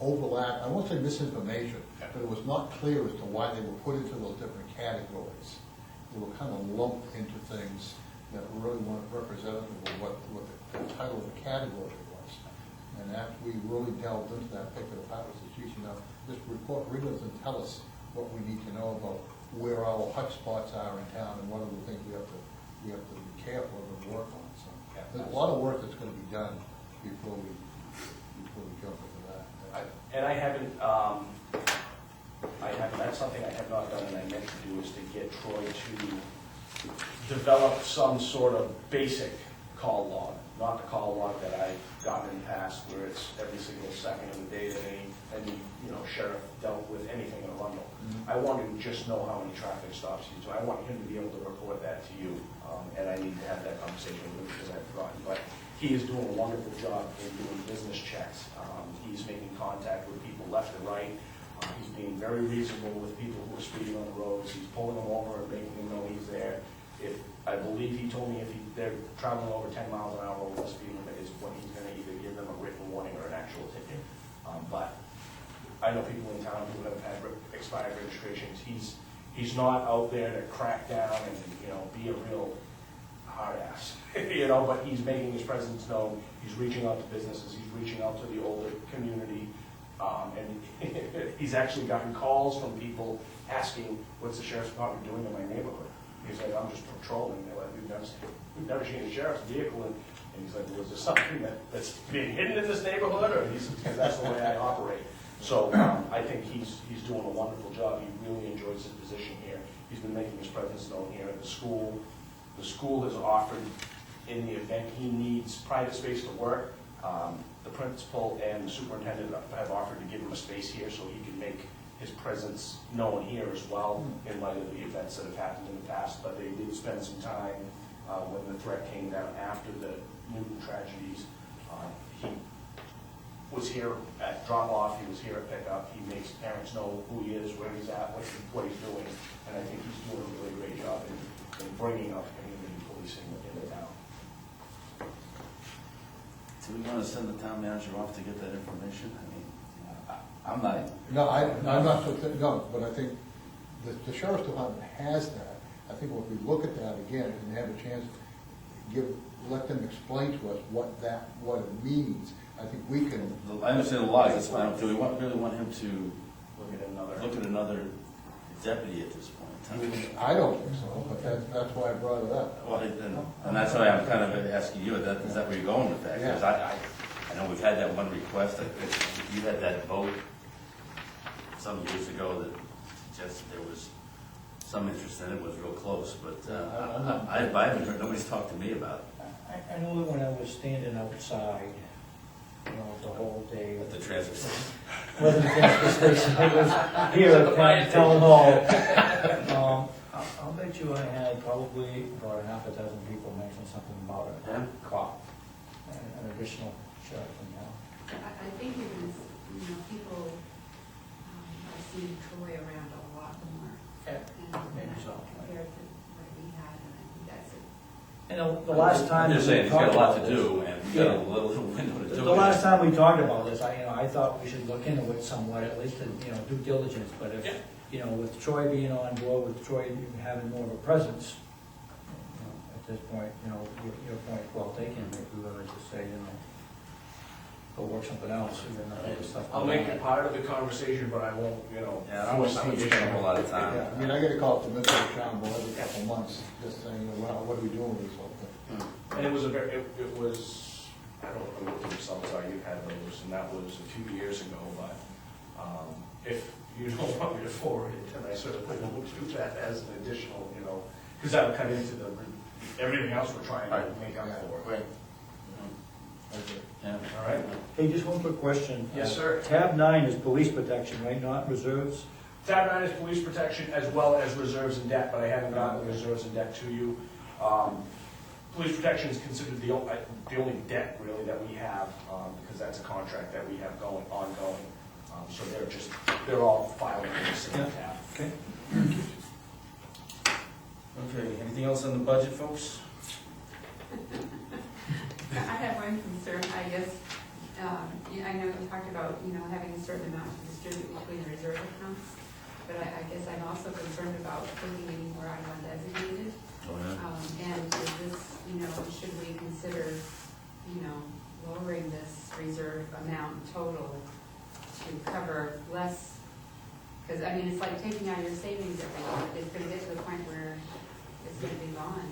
overlap, I won't say misinformation, but it was not clear as to why they were put into those different categories. They were kind of lumped into things that really weren't representative of what the title of the category was. And after we really delved into that particular department, we said, geez, this report really doesn't tell us what we need to know about where our hot spots are in town and what are the things we have to be careful of and work on. So there's a lot of work that's going to be done before we jump into that.
And I haven't, that's something I have not done and I meant to do, is to get Troy to develop some sort of basic call log, not the call log that I've gotten in the past where it's every single second of the day that any sheriff dealt with anything in Arundel. I want to just know how many traffic stops he's doing. I want him to be able to report that to you, and I need to have that conversation with him because I've forgotten. But he is doing a wonderful job in doing business checks. He's making contact with people left and right. He's being very reasonable with people who are speeding on the roads. He's pulling them over and making them know he's there. I believe he told me if they're traveling over 10 miles an hour over the speed limit is when he's going to either give them a written warning or an actual ticket. But I know people in town who have had expired registrations. He's not out there to crack down and be a real hard ass, but he's making his presence known. He's reaching out to businesses. He's reaching out to the older community. And he's actually gotten calls from people asking, what's the sheriff's department doing in my neighborhood? He's like, I'm just patrolling. They're like, we've never seen a sheriff's vehicle. And he's like, well, is there something that's being hidden in this neighborhood? Or because that's the way I operate. So I think he's doing a wonderful job. He really enjoys his position here. He's been making his presence known here at the school. The school has offered, in the event he needs private space to work, the principal and the superintendent have offered to give him a space here so he can make his presence known here as well in light of the events that have happened in the past. But they did spend some time when the threat came down after the Newton tragedies. He was here at drop-off, he was here at pickup. He makes parents know who he is, where he's at, what he's doing, and I think he's doing a really great job in bringing up community policing in the town.
Do we want to send the town manager off to get that information? I mean, I'm not.
No, I'm not so, no, but I think the sheriff's department has that. I think if we look at that again and have a chance to let them explain to us what it means, I think we can.
I understand the laws, that's fine. Do we really want him to
Look at another
look at another deputy at this point in time?
I don't think so, but that's why I brought it up.
Well, and that's why I'm kind of asking you, is that where you're going with that? Because I know we've had that one request, you had that vote some years ago that suggested there was some interest in it, was real close, but I haven't heard, nobody's talked to me about it.
I know that when I was standing outside, the whole day.
At the transfer station.
Wasn't the transfer station, it was here at Town Hall. I'll bet you I had probably about a half a dozen people mention something about a cop, an additional sheriff in town.
I think it was, people are seeing Troy around a lot more. And compared to what we had, and I think that's it.
And the last time.
I'm just saying, he's got a lot to do, and we've got
Yeah.
a little window to do it.
The last time we talked about this, I thought we should look into it somewhat, at least, due diligence, but if, with Troy being on board, with Troy having more of a presence, at this point, your point well taken, if we were to just say, go work something else, and then other stuff.
I'll make it part of the conversation, but I won't,
Yeah, I don't spend a whole lot of time.
Yeah, I mean, I get a call from Mr. Shambo every couple of months, just saying, what are we doing with this whole thing?
And it was I don't know what the results are, you had those, and that was a few years ago, but if you don't want me to forward it, then I certainly won't do that as an additional, because that would cut into everything else we're trying to make up for.
Right. Yeah.
All right?
Hey, just one quick question.
Yes, sir.
Tab 9 is police protection, right, not reserves?
Tab 9 is police protection as well as reserves and debt, but I haven't gotten the reserves and debt to you. Police protection is considered the only debt really that we have, because that's a contract that we have ongoing. So they're all filed in the same tab.
Okay.
Okay, anything else on the budget, folks?
I have one concern, I guess. I know you talked about, having a certain amount to distribute between the reserve accounts, but I guess I'm also concerned about taking any more out of undesignated.
Oh, yeah.
And is this, should we consider, lowering this reserve amount total to cover less? Because, it's like taking out your savings every month. It's going to get to the point where it's going to be gone.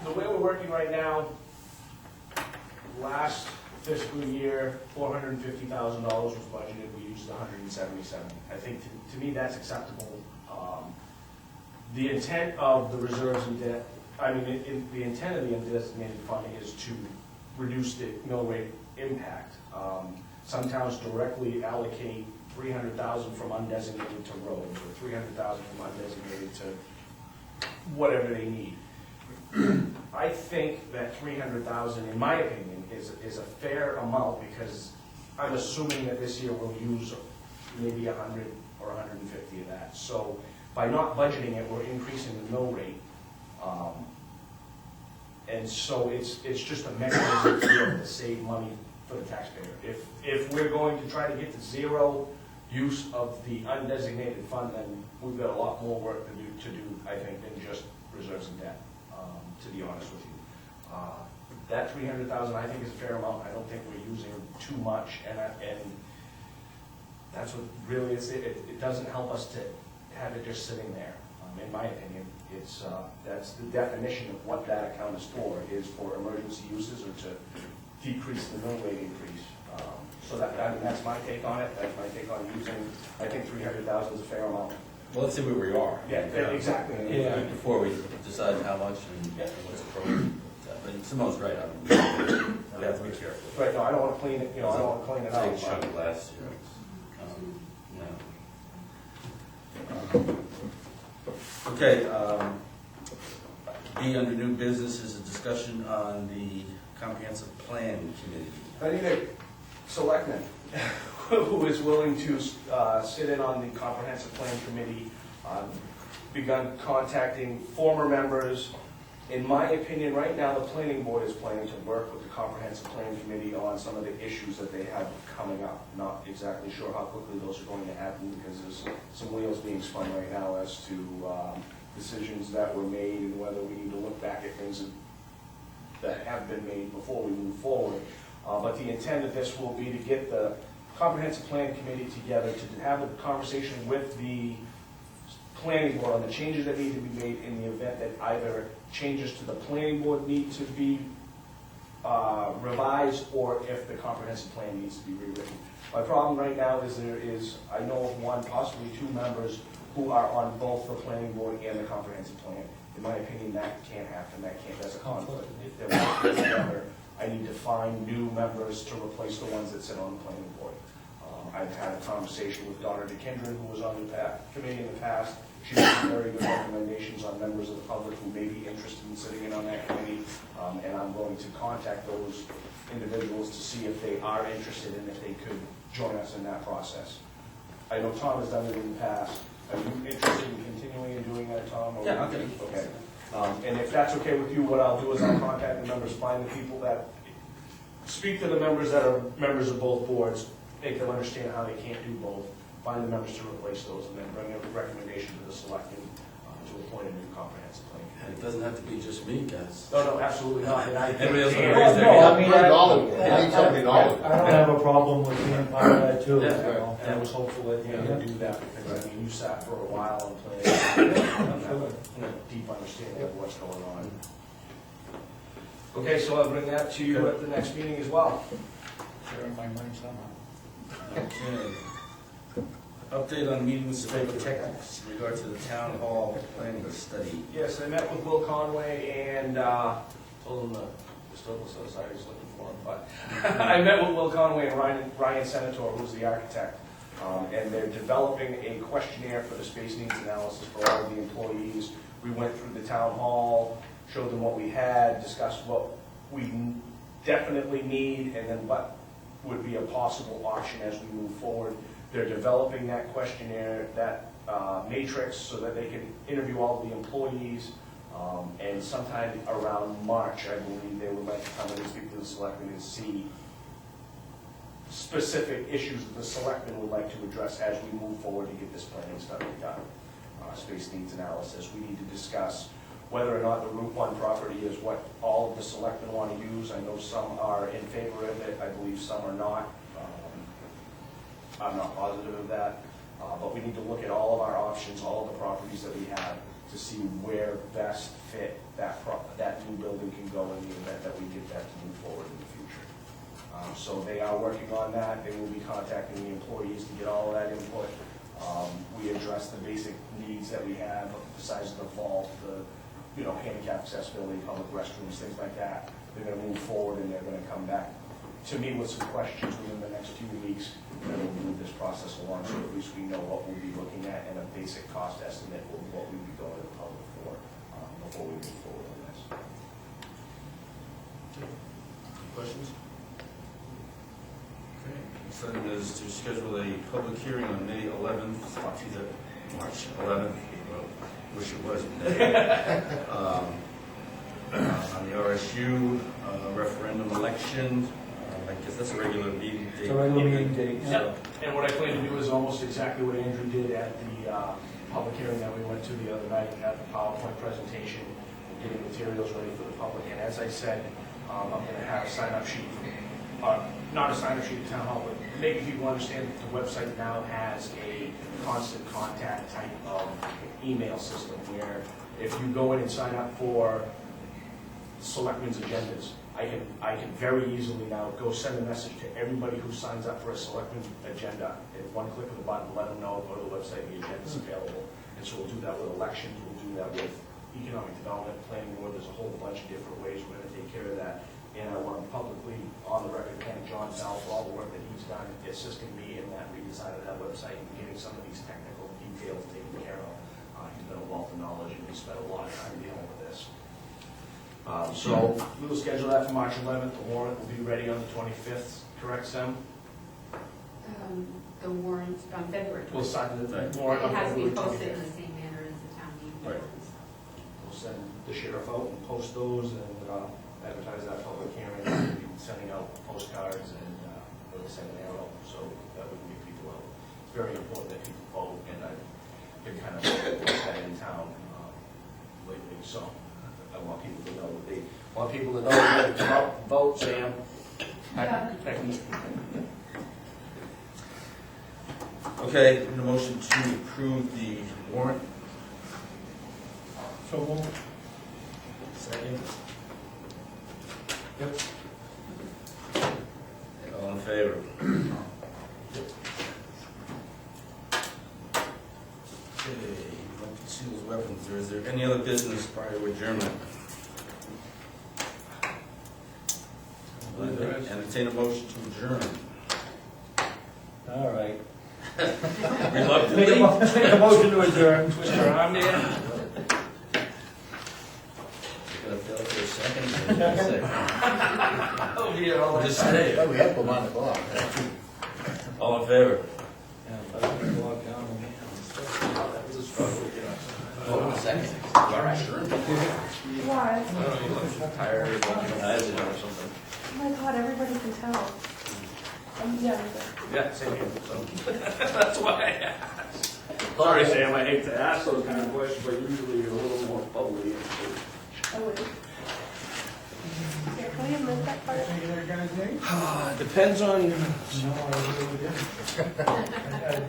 The way we're working right now, last fiscal year, $450,000 was budgeted, we used 177. I think to me that's acceptable. The intent of the reserves and debt, the intent of the undesignated funding is to reduce the mill rate impact. Some towns directly allocate $300,000 from undesignated to roads, or $300,000 from undesignated to whatever they need. I think that $300,000, in my opinion, is a fair amount, because I'm assuming that this year we'll use maybe 100 or 150 of that. So by not budgeting it, we're increasing the mill rate. And so it's just a mechanism to be able to save money for the taxpayer. If we're going to try to get to zero use of the undesignated fund, then we've got a lot more work to do, I think, than just reserves and debt, to be honest with you. That $300,000 I think is a fair amount. I don't think we're using too much, and that's what really is it. It doesn't help us to have it just sitting there. In my opinion, that's the definition of what that account is for emergency uses or to decrease the mill rate increase. So that's my take on it. That's my take on using. I think $300,000 is a fair amount.
Well, let's see where we are.
Yeah, exactly.
Yeah. Before we decide how much and what's appropriate. But Simone's right, we have to be careful.
Right, no, I don't want to clean it, I don't want to clean it out.
Big chunk last year. Okay, B under new business is a discussion on the comprehensive plan committee.
I need a selectman who is willing to sit in on the comprehensive plan committee. Begun contacting former members. In my opinion, right now, the planning board is planning to work with the comprehensive plan committee on some of the issues that they have coming up. Not exactly sure how quickly those are going to happen, because there's some wheels being spun right now as to decisions that were made and whether we need to look back at things that have been made before we move forward. But the intent of this will be to get the comprehensive plan committee together to have a conversation with the planning board on the changes that need to be made in the event that either changes to the planning board need to be revised, or if the comprehensive plan needs to be rewritten. My problem right now is I know of one, possibly two members who are on both the planning board and the comprehensive plan. In my opinion, that can't happen. That's a conflict. If they're working together, I need to find new members to replace the ones that sit on the planning board. I've had a conversation with Donna DeKindren, who was on the committee in the past. She has some very good recommendations on members of the public who may be interested in sitting in on that committee, and I'm going to contact those individuals to see if they are interested and if they could join us in that process. I know Tom has done it in the past. Are you interested in continuing and doing that, Tom?
Yeah, okay.
Okay. And if that's okay with you, what I'll do is I'll contact the members, find the people that, speak to the members that are members of both boards, make them understand how they can't do both, find the members to replace those, and then bring a recommendation to the selectmen to appoint a new comprehensive plan.
It doesn't have to be just me, guys.
No, absolutely not. And I think-
Everybody else
and-
agrees there.
No, I mean,
We're knowledgeable. We need somebody
I
knowledgeable.
don't have a problem with being part of that too.
Yeah.
And I was hopeful that you would do that, because you sat for a while and played, and have a deep understanding of what's going on. Okay, so I'll bring that to you at the next meeting as well.
Sharing my money somehow.
Okay. Update on meeting with Selectmen in regard to the town hall planning study.
Yes, I met with Will Conway and told him the Historical Society's looking for him, but I met with Will Conway and Ryan Senator, who's the architect, and they're developing a questionnaire for the space needs analysis for all of the employees. We went through the town hall, showed them what we had, discussed what we definitely need, and then what would be a possible option as we move forward. They're developing that questionnaire, that matrix, so that they can interview all of the employees, and sometime around March, I believe, they would like to come in and speak to the selectmen and see specific issues that the selectmen would like to address as we move forward to get this planning study done. Space needs analysis. We need to discuss whether or not the Route 1 property is what all of the selectmen want to use. I know some are in favor of it. I believe some are not. I'm not positive of that. But we need to look at all of our options, all of the properties that we have, to see where best fit that new building can go in the event that we get that to move forward in the future. So they are working on that. They will be contacting the employees to get all of that input. We address the basic needs that we have, the size of the vault, the handicap accessibility, public restrooms, things like that. They're going to move forward and they're going to come back to me with some questions within the next few weeks. And we'll move this process along so at least we know what we'll be looking at and a basic cost estimate of what we'll be going to the public for before we move forward on this.
Questions? Okay, next item is to schedule a public hearing on May 11th, March 11th, well, wish it was May, on the RSU referendum election. I guess that's a regular meeting date.
It's a regular meeting date, so.
And what I plan to do is almost exactly what Andrew did at the public hearing that we went to the other night, at the PowerPoint presentation, getting materials ready for the public. And as I said, I'm going to have a sign-up sheet, not a sign-up sheet at Town Hall, but making people understand that the website now has a constant contact type of email system where if you go in and sign up for Selectmen's agendas, I can very easily now go send a message to everybody who signs up for a Selectmen's agenda. At one click of the button, let them know, go to the website, the agenda's available. And so we'll do that with elections, we'll do that with economic development, planning board. There's a whole bunch of different ways we're going to take care of that. And I want to publicly, on the record, thank John Bell for all the work that he's done assisting me in that redesign of that website and getting some of these technical details taken care of. He's been a wealth of knowledge and we spent a lot of time dealing with this. So we will schedule that for March 11th. The warrant will be ready on the 25th, correct, Sam?
The warrant on February 20th.
We'll sign the warrant on
It has to be
February
posted
25th.
in the same manner as the town meeting
Right.
warrants.
We'll send the sheriff out and post those and advertise that public hearing. We'll be sending out postcards and we'll send an arrow so that we can get people out. It's very important that people vote, and I've been kind of like that in town lately, so I want people to know that they want people to know that they come out and vote, Sam.
Yeah.
Okay, in a motion to approve the warrant.
So we'll
Second. Yep. All in favor? Okay, concealed weapons. Is there any other business prior to adjournment? Entertain a motion to adjourn.
All right.
Reluctantly?
Make a motion to adjourn.
Twist your arm there.
You're gonna fail for a second?
Oh, yeah, all that
Just
time.
stay.
Oh, we have to line the clock.
All in favor?
Yeah, if I can walk down and-
That was a struggle, you know.
Hold on a second. All right, sure.
Why?
I don't know, you look tired or something.
Oh my God, everybody can tell. Yeah.
Yeah, same here, so. That's why I asked. Sorry, Sam, I hate to ask those kind of questions, but usually you're a little more bubbly.
Oh, wait. Here, can we omit that part?
Depends on
No, I really didn't.